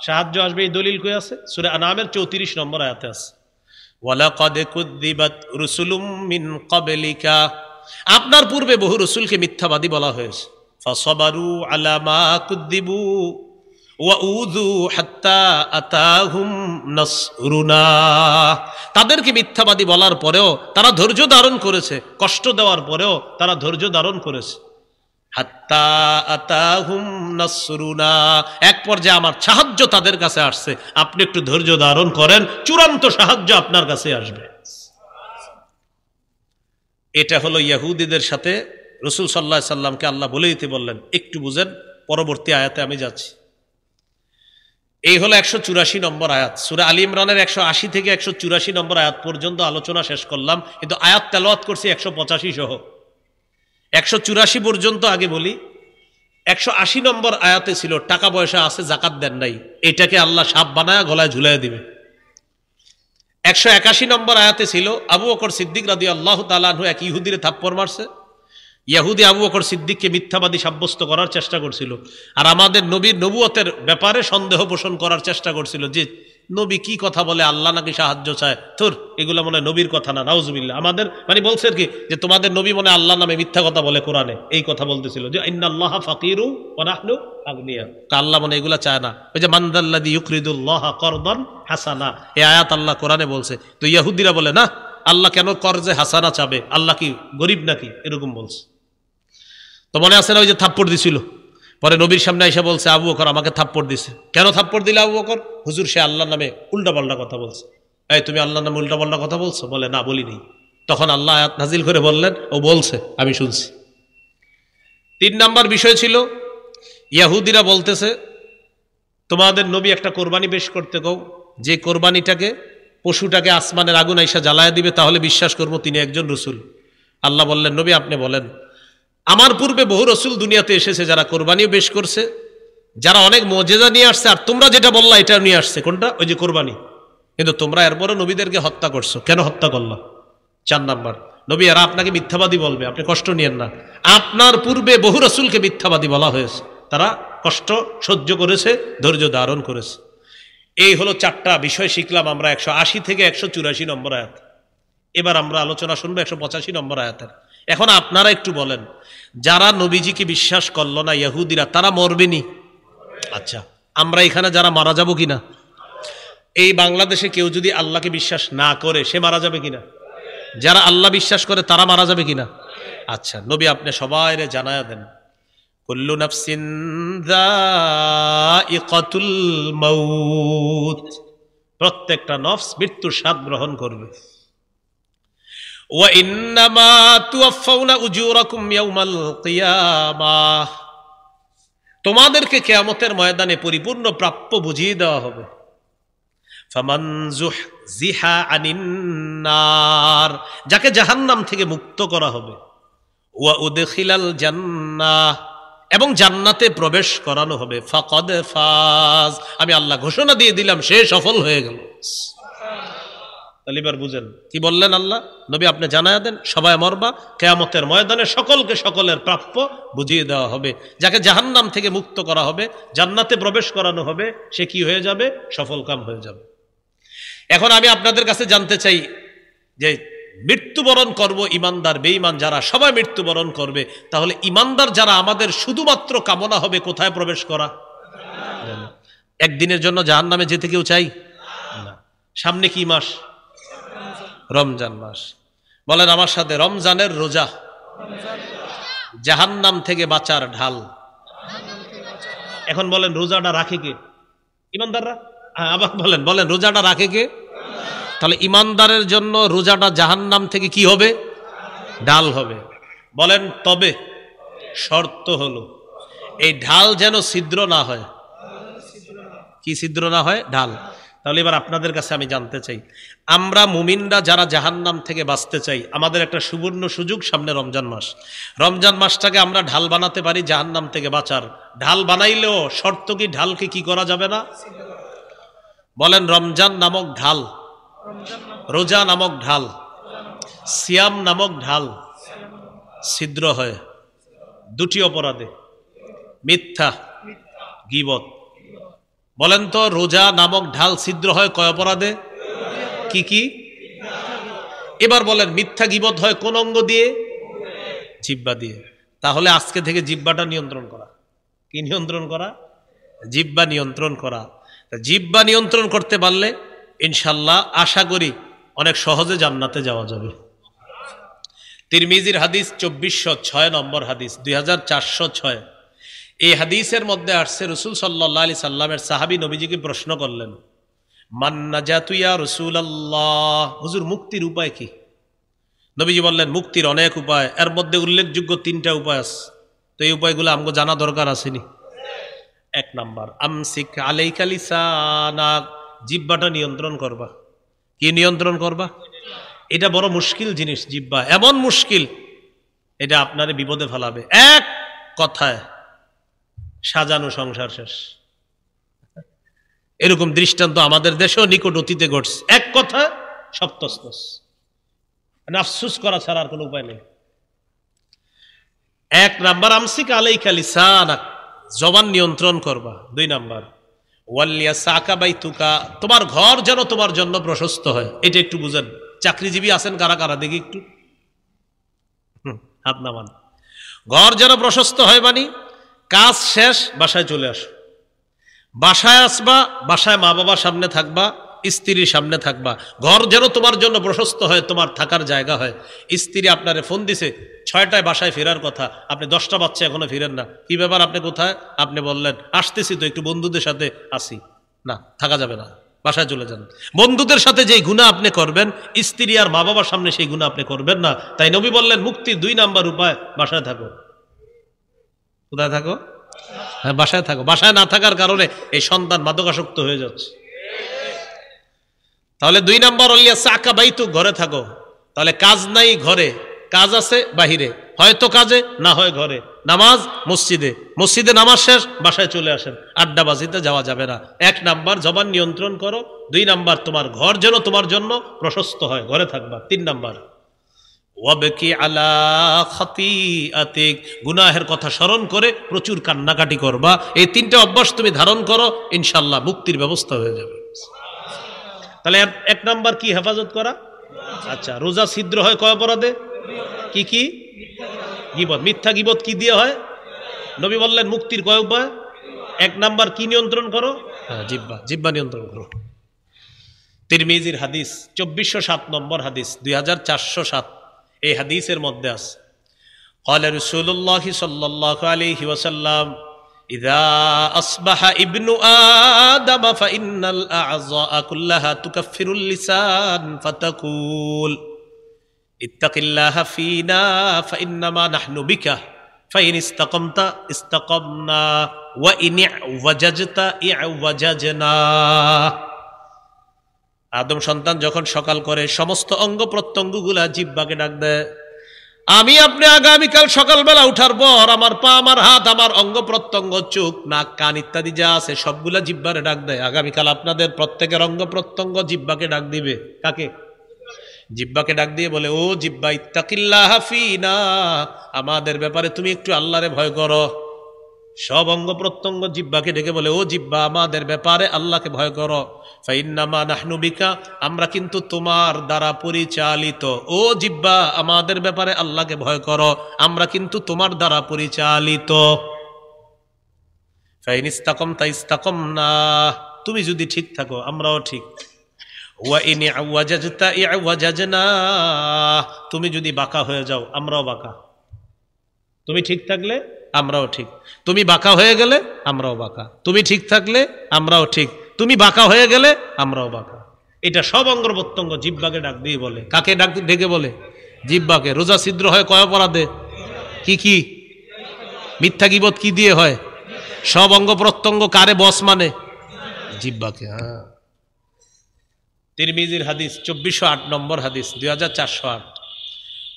A: সাহায্য আসবে, এই দলিল কই আছে? সূরা আনামের 34 নম্বর আয়াতে আছে, ওয়ালাকাদ কুযযিবাত রুসুলুম মিন ক্বাবলিকা, আপনার পূর্বে বহু রসুলকে মিথ্যাবাদী বলা হয়েছে। ফাসাবারু আলা মা কুযযিবু ওয়াউযু হাত্তা আতাহুম নাসরুনা, তাদেরকে মিথ্যাবাদী বলার পরেও তারা ধৈর্য ধারণ করেছে, কষ্ট দেওয়ার পরেও তারা ধৈর্য ধারণ করেছে। হাত্তা আতাহুম নাসরুনা, এক পর্যায়ে আমার সাহায্য তাদের কাছে আসছে, আপনি একটু ধৈর্য ধারণ করেন, চূড়ান্ত সাহায্য আপনার কাছে আসবে। এটা হলো ইহুদিদের সাথে রাসূল সাল্লাল্লাহু আলাইহি সাল্লামকে আল্লাহ বলে দিতে বললেন। একটু বুঝেন, পরবর্তী আয়াতে আমি যাচ্ছি। এই হলো 184 নম্বর আয়াত, সূরা আলী ইমরানের 180 থেকে 184 নম্বর আয়াত পর্যন্ত আলোচনা শেষ করলাম, কিন্তু আয়াত তেলাওয়াত করছি 185 সহ। 184 পর্যন্ত আগে বলি। 180 নম্বর আয়াতে ছিল টাকা পয়সা আছে, যাকাত দেন নাই, এটাকে আল্লাহ সাপ বানায়া গলায় ঝুলাইয়া দিবে। 181 নম্বর আয়াতে ছিল আবু বকর সিদ্দিক রাদিয়াল্লাহু তাআলা আনহু এক ইহুদিরে থাপ্পড় মারছে। ইহুদি আবু বকর সিদ্দিককে মিথ্যাবাদী সাব্যস্ত করার চেষ্টা করছিল, আর আমাদের নবীর নবুয়তের ব্যাপারে সন্দেহ পোষণ করার চেষ্টা করছিল, যে নবী কি কথা বলে, আল্লাহ নাকি সাহায্য চায়, তোর এগুলো মনে হয় নবীর কথা না, নাউজুবিল্লাহ। আমাদের মানে বলছে কি যে তোমাদের নবী মনে আল্লাহ নামে মিথ্যা কথা বলে কোরআনে, এই কথা বলতেছিল যে ইন্নাল্লাহা ফাকিরু ওয়া নাহনু আগনিয়া। আল্লাহ মনে এগুলা চায় না। ওই যে মানদাল্লাযী ইউকরিদুল্লাহা করদান হাসানা, এই আয়াত আল্লাহ কোরআনে বলছে। তো ইহুদিরা বলে না, আল্লাহ কেন করজে হাসানা চাবে, আল্লাহ কি গরিব নাকি, এরকম বলছে। তো মনে আছে না ওই যে থাপ্পড় দিছিল, পরে নবীর সামনে এসে বলছে আবু বকর আমাকে থাপ্পড় দিছে। কেন থাপ্পড় দিলে আবু বকর? হুজুর সে আল্লাহর নামে উল্টাপাল্টা কথা বলছে। এই তুমি আল্লাহর নামে উল্টাপাল্টা কথা বলছো? বলে না বলিনি। তখন আল্লাহ আয়াত নাজিল করে বললেন ও বলছে, আমি শুনছি। 3 নাম্বার বিষয় ছিল ইহুদিরা বলতেছে তোমাদের নবী একটা কোরবানি পেশ করতে কও, যে কোরবানিটাকে পশুটাকে আসমানের আগুন আইসা জ্বালায় দিবে, তাহলে বিশ্বাস করবো তিনি একজন রসুল। আল্লাহ বললেন নবী আপনি বলেন, আমার পূর্বে বহু রসুল দুনিয়াতে এসেছে যারা কোরবানিও পেশ করছে, যারা অনেক মুজিজা নিয়ে আসছে, আর তোমরা যেটা বললা এটা নিয়ে আসছে। কোনটা? ওই যে কোরবানি। কিন্তু তোমরা এরপরে নবীদেরকে হত্যা করছো, কেন হত্যা করলা? 4 নাম্বার, নবী এরা আপনাকে মিথ্যাবাদী বলবে, আপনি কষ্ট নিয়েন না। আপনার পূর্বে বহু রসুলকে মিথ্যাবাদী বলা হয়েছে, তারা কষ্ট সহ্য করেছে, ধৈর্য ধারণ করেছে। এই হলো 4টা বিষয় শিখলাম আমরা 180 থেকে 184 নম্বর আয়াত। এবার আমরা আলোচনা শুনবো 185 নম্বর আয়াতের। এখন আপনারা একটু বলেন, যারা নবীজিকে বিশ্বাস করলো না ইহুদিরা, তারা মরবেনি? আচ্ছা, আমরা এখানে যারা মারা যাব কিনা? এই বাংলাদেশে কেউ যদি আল্লাহকে বিশ্বাস না করে সে মারা যাবে কিনা? যারা আল্লাহ বিশ্বাস করে তারা মারা যাবে কিনা? আচ্ছা, নবী আপনি সবাইরে জানায়া দেন, কুল্লু নাফসিন যায়িকাতুল মাউত, প্রত্যেকটা নফস মৃত্যুর স্বাদ গ্রহণ করবে। ওয়া ইন্নামা তুওয়াফাউনা উজুরাকুম ইয়াউমাল কিয়ামাহ, তোমাদেরকে কিয়ামতের ময়দানে পরিপূর্ণ প্রাপ্য বুঝিয়ে দেওয়া হবে। ফামান যুহজিহা আনিন নার, যাকে জাহান্নাম থেকে মুক্ত করা হবে। ওয়া উদখিলাল জান্নাহ, এবং জান্নাতে প্রবেশ করানো হবে। ফাকাদ ফাজ, আমি আল্লাহ ঘোষণা দিয়ে দিলাম সে সফল হয়ে গেল। তাহলে এবার বুঝেন কি বললেন আল্লাহ? নবী আপনি জানায়া দেন সবাই মরবা, কিয়ামতের ময়দানে সকলকে সকলের প্রাপ্য বুঝিয়ে দেওয়া হবে। যাকে জাহান্নাম থেকে মুক্ত করা হবে, জান্নাতে প্রবেশ করানো হবে, সে কি হয়ে যাবে? সফল কাম হয়ে যাবে। এখন আমি আপনাদের কাছে জানতে চাই যে মৃত্যুবরণ করব ইমানদার বেঈমান যারা সবাই মৃত্যুবরণ করবে, তাহলে ইমানদার যারা আমাদের শুধুমাত্র কামনা হবে কোথায় প্রবেশ করা? একদিনের জন্য জাহান্নামে যেতে কেউ চাই না। সামনে কি মাস? রমজান মাস। বলেন আমার সাথে, রমজানের রোজা জাহান্নাম থেকে বাঁচার ঢাল। এখন বলেন রোজাটা রাখে কে? ইমানদাররা। আবার বলেন বলেন রোজাটা রাখে কে? তাহলে ইমানদারের জন্য রোজাটা জাহান্নাম থেকে কি হবে? ঢাল হবে। বলেন তবে শর্ত হলো এই ঢাল যেন ছিদ্র না হয়। কি ছিদ্র না হয়? ঢাল। তাহলে এবার আপনাদের কাছে আমি জানতে চাই, আমরা মুমিনরা যারা জাহান্নাম থেকে বাঁচতে চাই, আমাদের একটা সুবর্ণ সুযোগ সামনে রমজান মাস। রমজান মাসটাকে আমরা ঢাল বানাতে পারি জাহান্নাম থেকে বাঁচার। ঢাল বানাইলেও শর্ত কি ঢালকে কি করা যাবে না? বলেন রমজান নামক ঢাল, রোজা নামক ঢাল, সিয়াম নামক ঢাল ছিদ্র হয় 2টি অপরাধে, মিথ্যা, গীবত। বলেন তো রোজা নামক ঢাল ছিদ্র হয় কয় অপরাধে? কি কি? এবার বলেন মিথ্যা গীবত হয় কোন অঙ্গ দিয়ে? জিহ্বা দিয়ে। তাহলে আজকে থেকে জিহ্বাটা নিয়ন্ত্রণ করা। কি নিয়ন্ত্রণ করা? জিহ্বা নিয়ন্ত্রণ করা। জিহ্বা নিয়ন্ত্রণ করতে পারলে ইনশাল্লাহ আশা করি অনেক সহজে জান্নাতে যাওয়া যাবে। তিরমিজির হাদিস 2406 নম্বর হাদিস, 2406। এই হাদিসের মধ্যে আসছে রাসূল সাল্লাল্লাহু আলাইহি সাল্লামের সাহাবী নবীজিকে প্রশ্ন করলেন, মান নাজাতু ইয়া রাসূলুল্লাহ, হুজুর মুক্তির উপায় কি? নবীজি বললেন মুক্তির অনেক উপায়, এর মধ্যে উল্লেখযোগ্য 3টা উপায় আছে। তো এই উপায়গুলো আমগো জানা দরকার আসেনি। 1 নাম্বার, আমসিক আলাইকা লিসানাক, জিহ্বাটা নিয়ন্ত্রণ করবা। কি নিয়ন্ত্রণ করবা? এটা বড় মুশকিল জিনিস। জিহ্বা এমন মুশকিল, এটা আপনারে বিপদে ফেলাবে। এক কথায় সাজানো সংসার শেষ। এরকম দৃষ্টান্ত আমাদের দেশেও নিকট অতীতে ঘটছে। এক কথা সব তছনছ, আফসোস করা ছাড়া আর কোনো উপায় নেই। 1 নাম্বার আমসিক আলাইকা লিসানাক, জবান নিয়ন্ত্রণ করবা। 2 নাম্বার ওয়ালিয়াসাকা বাইতুকা, তোমার ঘর যেন তোমার জন্য প্রশস্ত হয়। এটা একটু বুঝেন, চাকরিজীবী আছেন কারা কারা দেখি একটু হাত নামান। ঘর যেন প্রশস্ত হয় মানে কাজ শেষ বাসায় চলে আসো, বাসায় আসবা, বাসায় মা বাবার সামনে থাকবা, স্ত্রীর সামনে থাকবা। ঘর যেন তোমার জন্য প্রশস্ত হয়, তোমার থাকার জায়গা হয়। স্ত্রী আপনারে ফোন দিছে 6টায় বাসায় ফেরার কথা, আপনি 10টা বাচ্চা এখনো ফিরেন না, কি ব্যাপার আপনি কোথায়? আপনি বললেন আসতেছি তো একটু বন্ধুদের সাথে আসি। না, থাকা যাবে না, বাসায় চলে যান। বন্ধুদের সাথে যেই গুনাহ আপনি করবেন, স্ত্রী আর মা বাবার সামনে সেই গুনাহ আপনি করবেন না। তাই নবী বললেন মুক্তির 2 নাম্বার উপায় বাসায় থাকো। কোথায় থাকো? হ্যাঁ, বাসায় থাকো। বাসায় না থাকার কারণে এই সন্তান মাদকাসক্ত হয়ে যাচ্ছে। তাহলে 2 নাম্বার হলিয়া সাকা বাইতু, ঘরে থাকো। তাহলে কাজ নাই ঘরে, কাজ আছে বাহিরে, হয়তো কাজে না হয় ঘরে। নামাজ মসজিদে, মসজিদে নামাজ শেষ বাসায় চলে আসেন। আড্ডাবাজিতে যাওয়া যাবে না। 1 নাম্বার জবান নিয়ন্ত্রণ করো। 2 নাম্বার তোমার ঘর যেন তোমার জন্য প্রশস্ত হয়, ঘরে থাকবা। 3 নাম্বার ওয়াবকি আলা খাতিআতিক, গুনাহের কথা স্মরণ করে প্রচুর কান্নাকাটি করবা। এই 3টা অভ্যাস তুমি ধারণ করো, ইনশাআল্লাহ মুক্তির ব্যবস্থা হয়ে যাবে। তাহলে 1 নাম্বার কি? হেফাজত করা। আচ্ছা, রোজা ছিদ্র হয় কয় অপরাধে? কি কি? গীবত, মিথ্যা গীবত কি দিয়ে হয়? নবী বললেন মুক্তির কয় উপায়? 1 নাম্বার কি নিয়ন্ত্রণ করো? জিহ্বা, জিহ্বা নিয়ন্ত্রণ করো। তিরমিজির হাদিস 2407 নম্বর হাদিস, 2407। এই হাদিসের মধ্যে আছে قال رسول الله صلى الله عليه وسلم إذا أصبح ابن آدم فإن الأعضاء كلها تكفر اللسان فتقول اتق الله فينا فإنما نحن بك فإن استقمت استقمنا وإن اعوججت اعوججنا। আদম সন্তান যখন সকাল করে সমস্ত অঙ্গ প্রত্যঙ্গগুলা জিহ্বাকে ডাক দেয়। আমি আপনি আগামীকাল সকালবেলা উঠার পর আমার পা, আমার হাত, আমার অঙ্গ প্রত্যঙ্গ, চোখ, নাক, কান ইত্যাদি যা আছে সবগুলা জিহ্বারে ডাক দেয়। আগামীকাল আপনাদের প্রত্যেকের অঙ্গ প্রত্যঙ্গ জিহ্বাকে ডাক দিবে। কাকে? জিহ্বাকে ডাক দিয়ে বলে, ও জিহ্বা ইত্তাকিল্লাহ ফিনা, আমাদের ব্যাপারে তুমি একটু আল্লাহরে ভয় করো। সব অঙ্গ প্রত্যঙ্গ জিহ্বাকে ডেকে বলে, ও জিহ্বা আমাদের ব্যাপারে আল্লাহকে ভয় করো। ফাইন্নামা নাহনু বিকা, আমরা কিন্তু তোমার দ্বারা পরিচালিত। ও জিহ্বা আমাদের ব্যাপারে আল্লাহকে ভয় করো, আমরা কিন্তু তোমার দ্বারা পরিচালিত। ফাইন ইস্তাকামতা ইস্তাকামনা, তুমি যদি ঠিক থাকো আমরাও ঠিক। ওয়া ইন ইওয়াজাজতা ইওয়াজাজনা, তুমি যদি বাঁকা হয়ে যাও আমরাও বাঁকা। তুমি ঠিক থাকলে আমরাও ঠিক, তুমি বাঁকা হয়ে গেলে আমরাও বাঁকা। তুমি ঠিক থাকলে আমরাও ঠিক, তুমি বাঁকা হয়ে গেলে আমরাও বাঁকা। এটা সব অঙ্গ প্রত্যঙ্গ জিহ্বাকে ডাক দিয়ে বলে। কাকে ডাক ডেকে বলে? জিহ্বাকে। রোজা ছিদ্র হয় কয় অপরাধে? কি কি? মিথ্যা গীবত কি দিয়ে হয়? সব অঙ্গ প্রত্যঙ্গ কারে বস মানে? জিহ্বাকে। হ্যাঁ, তিরমিজির হাদিস 2408 নম্বর হাদিস, 2408।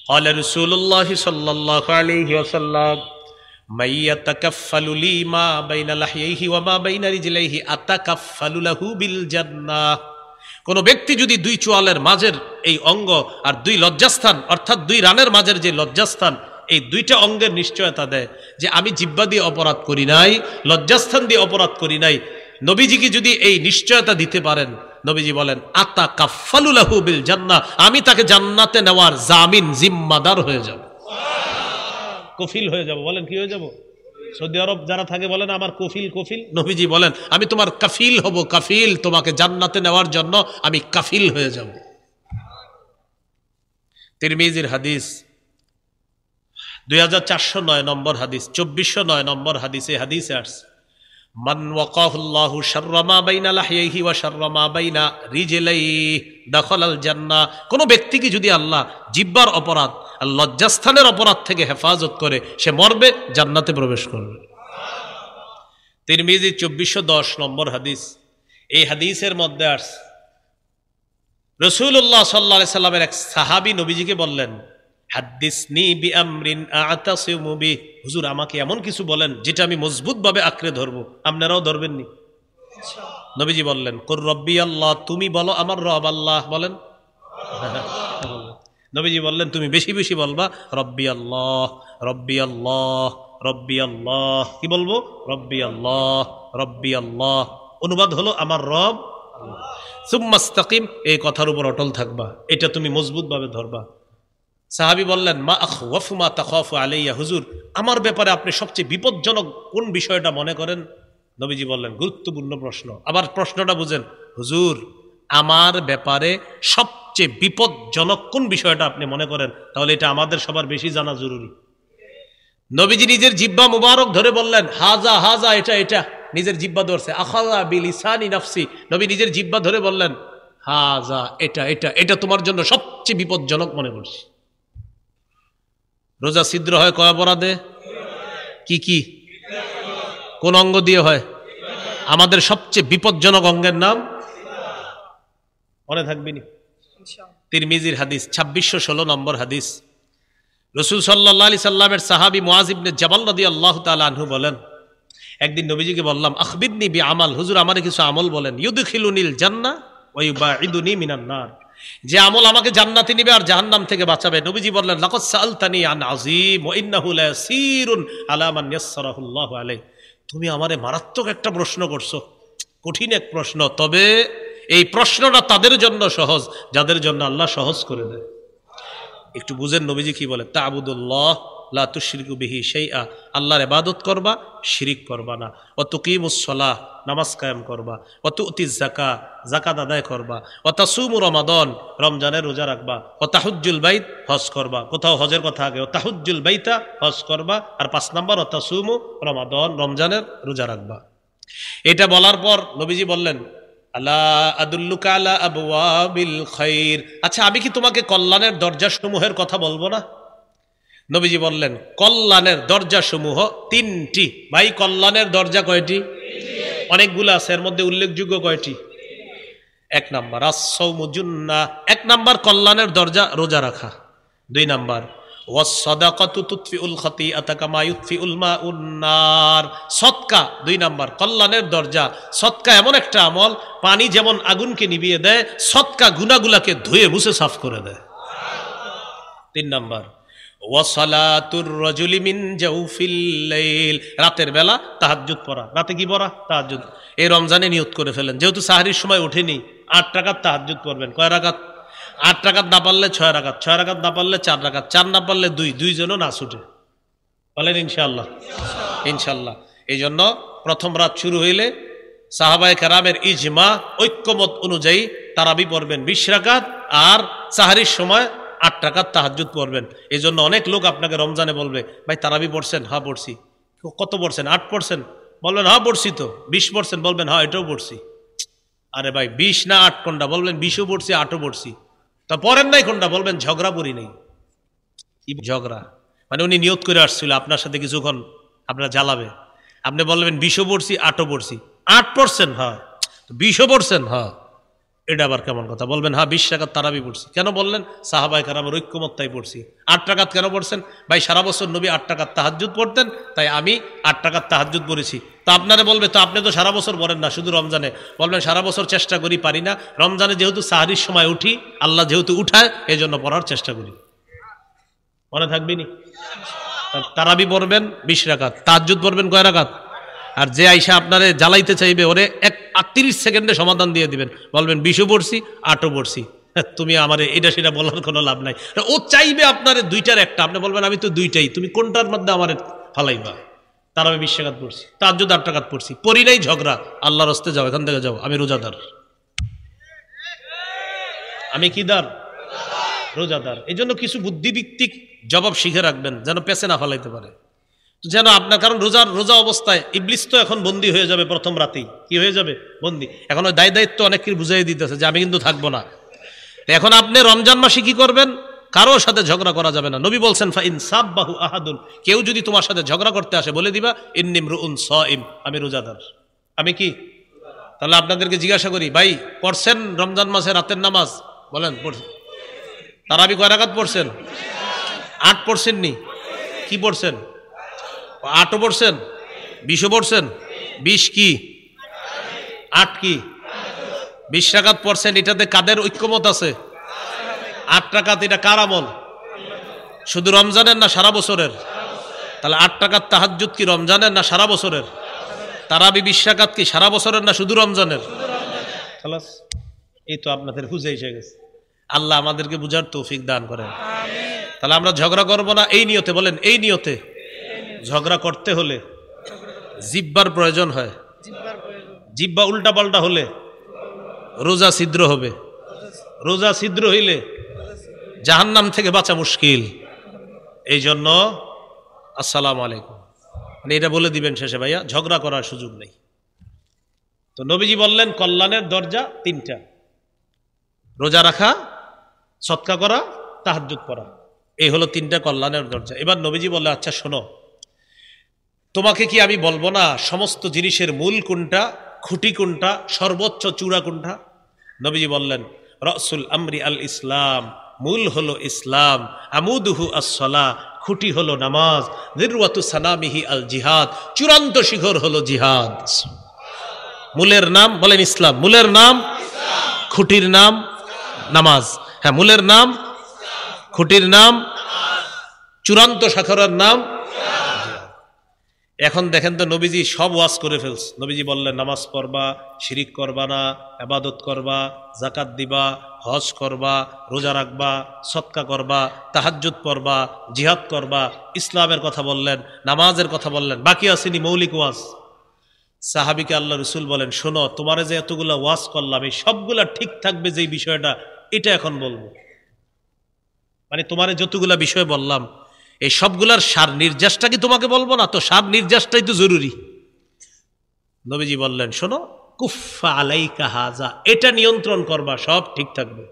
A: قال رسول الله صلى الله عليه وسلم من يتكفل لي ما بين لحييه وما بين رجليه اتكفل له بالجنه। কোন ব্যক্তি যদি 2 চোয়ালের মাঝের এই অঙ্গ আর 2 লজ্জাস্থান অর্থাৎ 2 রানের মাঝের যে লজ্জাস্থান, এই 2টা অঙ্গের নিশ্চয়তা দেয় যে আমি জিহ্বা দিয়ে অপরাধ করি নাই, লজ্জাস্থান দিয়ে অপরাধ করি নাই, নবীজিকে যদি এই নিশ্চয়তা দিতে পারেন, নবীজি বলেন আতাকাফফালু লাহু বিল জান্নাহ, আমি তাকে জান্নাতে নেওয়ার জামিন জিম্মাদার হয়ে যাব, কফিল হয়ে যাব। বলেন কি হয়ে যাব? সৌদি আরব যারা থাকে বলেন আমার কফিল কফিল। নবীজি বলেন আমি তোমার কাফিল হব, কাফিল, তোমাকে জান্নাতে নেওয়ার জন্য আমি কাফিল হয়ে যাব। তিরমিজির হাদিস 2409 নম্বর হাদিস, 2409 নম্বর হাদিসে হাদিসে আসছে মান ওয়াকাহুল্লাহু শাররা মা বাইনা লাহইহি ওয়া শাররা মা বাইনা রিজলাইহি দাখালাল জান্নাহ। কোন ব্যক্তিকে যদি আল্লাহ জিহ্বার অপরাধ আর লজ্জাস্থানের অপরাধ থেকে হেফাজত করে, সে মরবে, জান্নাতে প্রবেশ করবে। তিরমিজি 2410 নম্বর হাদিস। এই হাদিসের মধ্যে আসছে রাসূলুল্লাহ সাল্লাল্লাহু আলাইহি সাল্লামের এক সাহাবী নবীজিকে বললেন, হাদ্দিসনি বিআমরিন আ'তাসিমু বি, হুজুর আমাকে এমন কিছু বলেন যেটা আমি মজবুত ভাবে আঁকড়ে ধরবো। আপনারাও ধরবেননি? নবীজি বললেন কুর রব্বি আল্লাহ, তুমি বলো আমার রব আল্লাহ। বলেন। নবীজি বললেন তুমি বেশি বেশি বলবা রব্বি আল্লাহ, রব্বি আল্লাহ, রব্বি আল্লাহ। কি বলবো? রব্বি আল্লাহ, রব্বি আল্লাহ, অনুবাদ হলো আমার রব আল্লাহ। সুম্মাস্তাকিম, এই কথার উপর অটল থাকবা, এটা তুমি মজবুত ভাবে ধরবা। সাহাবী বললেন, মা আখওয়াফু মা তাখাফু আলাইয়া, হুজুর আমার ব্যাপারে আপনি সবচেয়ে বিপজ্জনক কোন বিষয়টা মনে করেন? নবীজি বললেন, গুরুত্বপূর্ণ প্রশ্ন। আবার প্রশ্নটা বুঝেন, হুজুর আমার ব্যাপারে সবচেয়ে বিপজ্জনক কোন বিষয়টা আপনি মনে করেন? তাহলে এটা আমাদের সবার বেশি জানা জরুরি। নবীজি নিজের জিহ্বা মুবারক ধরে বললেন, হাজা হাজা, এটা এটা। নিজের জিহ্বা ধরছে, আখাযা বিলিসানি নাফসি, নবী নিজের জিহ্বা ধরে বললেন, হাজা, এটা এটা এটা তোমার জন্য সবচেয়ে বিপজ্জনক মনে করছি। রোজা ছিদ্র হয় কয় অপরাধে? কি কি? কোন অঙ্গ দিয়ে হয়? আমাদের সবচেয়ে বিপজ্জনক অঙ্গের নাম মনে থাকবে নি? তিরমিজির হাদিস 2616 নম্বর হাদিস। রাসূল সাল্লাল্লাহু আলাইহি সাল্লামের সাহাবী মুআয ইবনে জাবাল রাদিয়াল্লাহু তাআলা আনহু বলেন, একদিন নবীজিকে বললাম, আখবিরনি বিআমাল, হুজুর আমারে কিছু আমল বলেন, ইউদখিলুনিল জান্নাহ ওয়া ইউবাইদুনি মিনান নার, যে আমল আমাকে জান্নাতে নিবে আর জাহান্নাম থেকে বাঁচাবে। নবীজি বললেন, লাকাদ সাআলতানি আন আযীম ওয়া ইন্নাহু লায়াসীরুন আলা মান ইয়াসসারাহুল্লাহু আলাইহি, তুমি আমারে মারাত্মক একটা প্রশ্ন করছো, কঠিন এক প্রশ্ন, তবে এই প্রশ্নটা তাদের জন্য সহজ যাদের জন্য আল্লাহ সহজ করে দেয়। একটু বুঝেন নবীজি কি বলে, তা'বুদুল্লাহ লা তুশরিকু বিহি শাইআ, আল্লাহর ইবাদত করবা, শিরিক করবা না। ওয়া তুকিমুস সালাহ, নামাজ কায়েম করবা। ওয়া তুতিজ যাকাত, যাকাত আদায় করবা। ওয়া তাসুমু রমাদান, রমজানের রোজা রাখবা। ওয়া তাহুজ্জুল বাইত, হজ করবা। কোথাও হজের কথা আগে, ওয়া তাহুজ্জুল বাইতা, হজ করবা। আর 5 নাম্বার, ওয়া তাসুমু রমাদান, রমজানের রোজা রাখবা। এটা বলার পর নবীজি বললেন, আলা আদুল্লুকা আলা আবওয়াবিল খাইর, আচ্ছা আমি কি তোমাকে কল্যাণের দরজাসমূহের কথা বলবো না? নবীজি বললেন, কল্যাণের দরজাসমূহ 3টি। ভাই কল্যাণের দরজা কয়টি? অনেকগুলো আছে, এর মধ্যে উল্লেখযোগ্য কয়টি? 1 নাম্বার আস-সাওমু জুন্নাহ, 1 নাম্বার কল্যাণের দরজা রোজা রাখা। 2 নাম্বার ওয়াস-সাদাকাতু তুতফিউল খাতিআতা কামা ইউতফিউল মাউন নার, সদকা 2 নাম্বার কল্যাণের দরজা। সদকা এমন একটা আমল, পানি যেমন আগুনকে নিভিয়ে দেয়, সদকা গুনাহগুলোকে ধুয়ে মুছে সাফ করে দেয়। 3 নাম্বার ওয়াসালাতুর রাজুলি মিন জাওফিল লাইল, রাতের বেলা তাহাজ্জুদ পড়া। রাতে কি পড়া? তাহাজ্জুদ। এই রমজানে নিয়ত করে ফেলেন, যেহেতু সাহরির সময় ওঠেনি, 8 রাকাত তাহাজ্জুদ পড়বেন। কয় রাকাত? 8 রাকাত না পারলে 6 রাকাত, 6 রাকাত না পারলে 4 রাকাত, 4 না পারলে 2 যেন না ছুটে। বলেন ইনশাআল্লাহ। ইনশাআল্লাহ। এই জন্য প্রথম রাত শুরু হইলে সাহাবায়ে কেরামের ইজমা, ঐক্যমত অনুযায়ী তারাবি পড়বেন 20 রাকাত, আর সাহরির সময় 8 রাকাত তাহাজ্জুদ পড়বেন। এই জন্য অনেক লোক আপনাকে রমজানে বলবে, ভাই তারাবি পড়ছেন? হ্যাঁ পড়ছি। কত পড়ছেন? 8 পড়ছেন? বলবেন হ্যাঁ পড়ছি তো। 20 পড়ছেন? বলবেন হ্যাঁ এটাও পড়ছি। আরে ভাই 20 না 8 কোনটা? বলবেন 20ও পড়ছি 8ও পড়ছি। তা পড়েন নাই কোনটা? বলবেন ঝগড়া পড়ি নাই। কি ঝগড়া? মানে উনি নিয়ত করে আসছিল আপনার সাথে কিছুক্ষণ আপনার জ্বালাবে, আপনি বলবেন 20ও পড়ছি 8ও পড়ছি। 8 পড়ছেন? হ্যাঁ। 20ও পড়ছেন? হ্যাঁ। এটা আবার কেমন কথা? বলবেন হ্যাঁ 20 রাকাত তারাবি পড়ছি। কেন বললেন? সাহাবায়ে কেরামের ঐক্যমত তাই পড়ছি। 8 রাকাত কেন পড়ছেন? ভাই সারা বছর নবী 8 রাকাত তাহাজ্জুদ পড়তেন, তাই আমি 8 রাকাত তাহাজ্জুদ পড়েছি। তা আপনারা বলবে, তো আপনি তো সারা বছর পড়েন না, শুধু রমজানে। বলবেন সারা বছর চেষ্টা করি, পারি না। রমজানে যেহেতু সাহরির সময় উঠি, আল্লাহ যেহেতু উঠায়, এই জন্য পড়ার চেষ্টা করি। মনে থাকবে নি? তারাবি পড়বেন 20 রাকাত, তাহাজ্জুদ পড়বেন কয় রাকাত? আর যে আইসা আপনারে জ্বালাইতে চাইবে, ওরে 30 সেকেন্ডে সমাধান দিয়ে দিবেন। বলবেন 20ও পড়ছি 8ও পড়ছি। তুমি আমারে এটা সেটা বলার কোনো লাভ নাই। ও চাইবে আপনারে 2টার একটা, আপনি বলবেন আমি তো 2টাই, তুমি কোনটার মধ্যে আমারে ফালাইবা? তারাবি 20 রাকাত পড়ছি, তাহাজ্জুদ 8 রাকাত পড়ছি, পড়ি নাই, ঝগড়া। আল্লাহর রাস্তায় যাও, এখান থেকে যাও, আমি রোজাদার। আমি কি দার? রোজাদার। এই জন্য কিছু বুদ্ধিভিত্তিক জবাব শিখে রাখবেন, যেন পেছে না ফালাইতে পারে, যেন আপনার। কারণ রোজা অবস্থায় ইবলিস তো এখন বন্দী হয়ে যাবে প্রথম রাতেই। কি হয়ে যাবে? বন্দী। এখন ওই দায়িত্ব অনেককে বুঝাই দিতেছে যে আমি কিন্তু থাকবো না। এখন আপনি রমজান মাসে কি করবেন? কারো সাথে ঝগড়া করা যাবে না। নবী বলছেন, ফা ইন সাব্বাহু আহাদুন, কেউ যদি তোমার সাথে ঝগড়া করতে আসে, বলে দিবা ইন্নী ইমরুউন সাইম, আমি রোজাদার। আমি কি? তাহলে আপনাদেরকে জিজ্ঞাসা করি, ভাই পড়ছেন রমজান মাসে রাতের নামাজ? বলেন পড়ছেন। তারাবি কয় রাকাত পড়ছেন? 8 পড়ছেন নি? কি পড়ছেন? 8ও পড়ছেন? 20ও পড়ছেন? 20 কি? 8 কি? 20 রাকাত পড়ছেন। এটাতে কাদের ঐক্যমত আছে? 8 রাকাত এটা কার আমল? শুধু রমজানের না সারা বছরের? তাহলে 8 রাকাত তাহাজ্জুদ কি রমজানের না সারা বছরের? তারাবি 20 রাকাত কি সারা বছরের না শুধু রমজানের? খালাস, এই তো আপনাদের বুঝে এসে গেছে। আল্লাহ আমাদেরকে বুঝার তৌফিক দান করেন। তাহলে আমরা ঝগড়া করব না এই নিয়তে, বলেন এই নিয়তে। ঝগড়া করতে হলে জিহ্বার প্রয়োজন হয়, জিহ্বা উল্টা পাল্টা হলে রোজা ছিদ্র হবে, রোজা ছিদ্র হইলে জাহান্নাম থেকে বাঁচা মুশকিল। এই জন্য আসসালামু আলাইকুম মানে এটা বলে দিবেন শেষে, ভাইয়া ঝগড়া করার সুযোগ নেই। তো নবীজি বললেন কল্যাণের দরজা 3টা, রোজা রাখা, সদকা করা, তাহাজ্জুদ পড়া, এই হলো 3টা কল্যাণের দরজা। এবার নবীজি বললেন আচ্ছা শোনো, তোমাকে কি আমি বলবো না সমস্ত জিনিসের মূল কোনটা, খুঁটি কোনটা, সর্বোচ্চ চূড়া কোনটা? নবীজি বললেন রাসুল আমরি আল ইসলাম, মূল হলো ইসলাম, আমুদুহু আস-সালাহ, খুঁটি হলো নামাজ, যিরওয়াতু সানামিহি আল জিহাদ, চূড়ান্ত শিখর হলো জিহাদ। মূলের নাম বলেন ইসলাম, মূলের নাম ইসলাম, খুঁটির নাম নামাজ। হ্যাঁ, মূলের নাম, খুঁটির নাম, চূড়ান্ত শাখরের নাম। এখন দেখেন তো নবীজি সব ওয়াজ করে ফেলছে। নবীজি বললেন নামাজ পড়বা, শিরিক করবা না, ইবাদত করবা, যাকাত দিবা, হজ করবা, রোজা রাখবা, সদকা করবা, তাহাজ্জুদ পড়বা, জিহাদ করবা, ইসলামের কথা বললেন, নামাজের কথা বললেন, বাকি আসেনি মৌলিক ওয়াজ। সাহাবীকে আল্লাহ রসুল বলেন শোনো, তোমারে যে এতগুলা ওয়াজ করলাম এই সবগুলা ঠিক থাকবে যেই বিষয়টা, এটা এখন বলবো। মানে তোমারে যতগুলা বিষয় বললাম এই সবগুলার সার নির্যাসটা কি তোমাকে বলবো না? তো সার নির্যাসটাই তো জরুরি। নবীজি বললেন শোনো, কুফা আলাইকা হাজা, এটা নিয়ন্ত্রণ করবা, সব ঠিক থাকবে।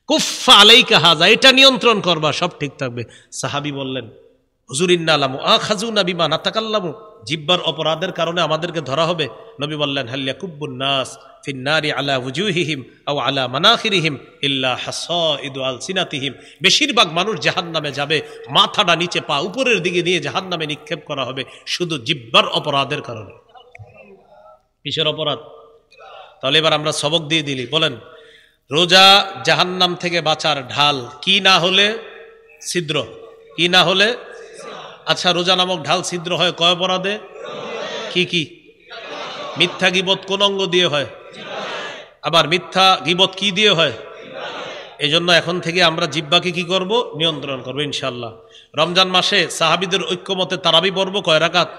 A: কুফা আলাইকা হাজা, এটা নিয়ন্ত্রণ করবা, সব ঠিক থাকবে। সাহাবী বললেন হুজুর ইন্নালামু আখাযুনা বিমা নাতাকাল্লামু, জিহ্বার অপরাধের কারণে আমাদেরকে ধরা হবে। নবী বললেন হাল ইয়াকুব্বুন নাস ফিন্নারি আলা ওয়ুজুহিহিম আও আলা মানাখিরিহিম ইল্লা হাসাইদু আলসিনাতিহিম, বেশিরভাগ মানুষ জাহান্নামে যাবে, মাথাটা নিচে পা উপরের দিকে নিয়ে জাহান্নামে নিক্ষেপ করা হবে শুধু জিহ্বার অপরাধের কারণে। কিসের অপরাধ? তাহলে এবার আমরা সবক দিয়ে দিলি, বলেন রোজা জাহান্নাম থেকে বাঁচার ঢাল, কি না হলে ছিদ্র, কি না হলে। আচ্ছা, রোজা নামক ঢাল ছিদ্র হয় কয় অপরাধে? কি কি? মিথ্যা গীবত কোন অঙ্গ দিয়ে হয়? আবার মিথ্যা গীবত কি দিয়ে হয়? এই জন্য এখন থেকে আমরা জিহ্বাকে কি করব? নিয়ন্ত্রণ করবো ইনশাল্লাহ। রমজান মাসে সাহাবীদের ঐক্যমতে তারাবি পড়ব কয় রাকাত?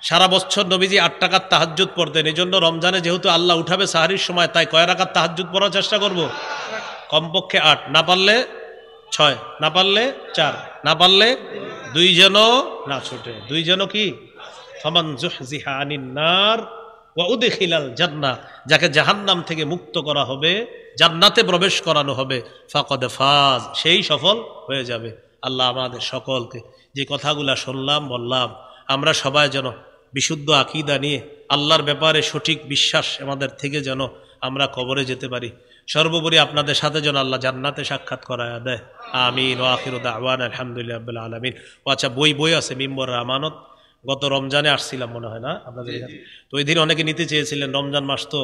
A: সারা বছর নবীজি 8 রাকাত তাহাজ্জুদ পড়তেন। এই জন্য রমজানে যেহেতু আল্লাহ উঠাবে সাহারির সময়, তাই কয় রাকাত তাহাজ্জুদ পড়ার চেষ্টা করব? কমপক্ষে 8, না পারলে 6, না পারলে 4, না পারলে 2 যেন না ছুটে। 2 যেন কি? ফামান যুহজিহা আনিন নার ওয়া উদখিলাল জান্নাহ, যাকে জাহান্নাম থেকে মুক্ত করা হবে, জান্নাতে প্রবেশ করানো হবে, ফাকাদ ফাজ, সেই সফল হয়ে যাবে। আল্লাহ আমাদের সকলকে যে কথাগুলা শুনলাম বললাম, আমরা সবাই যেন বিশুদ্ধ আকীদা নিয়ে আল্লাহর ব্যাপারে সঠিক বিশ্বাস আমাদের থেকে যেন আমরা কবরে যেতে পারি। সর্বোপরি আপনাদের সাথে যেন আল্লাহ জান্নাতে সাক্ষাৎ করায়া দেয়। আমিন। ওয়া আখিরু দাওয়ানা আলহামদুলিল্লাহি রাব্বিল আলামিন। ও আচ্ছা, বই আছে মিম্বরের আমানত, গত রমজানে আসছিলাম মনে হয় না আপনাদের এখানে, তো ওই দিন অনেকে নিতে চেয়েছিলেন, রমজান মাস তো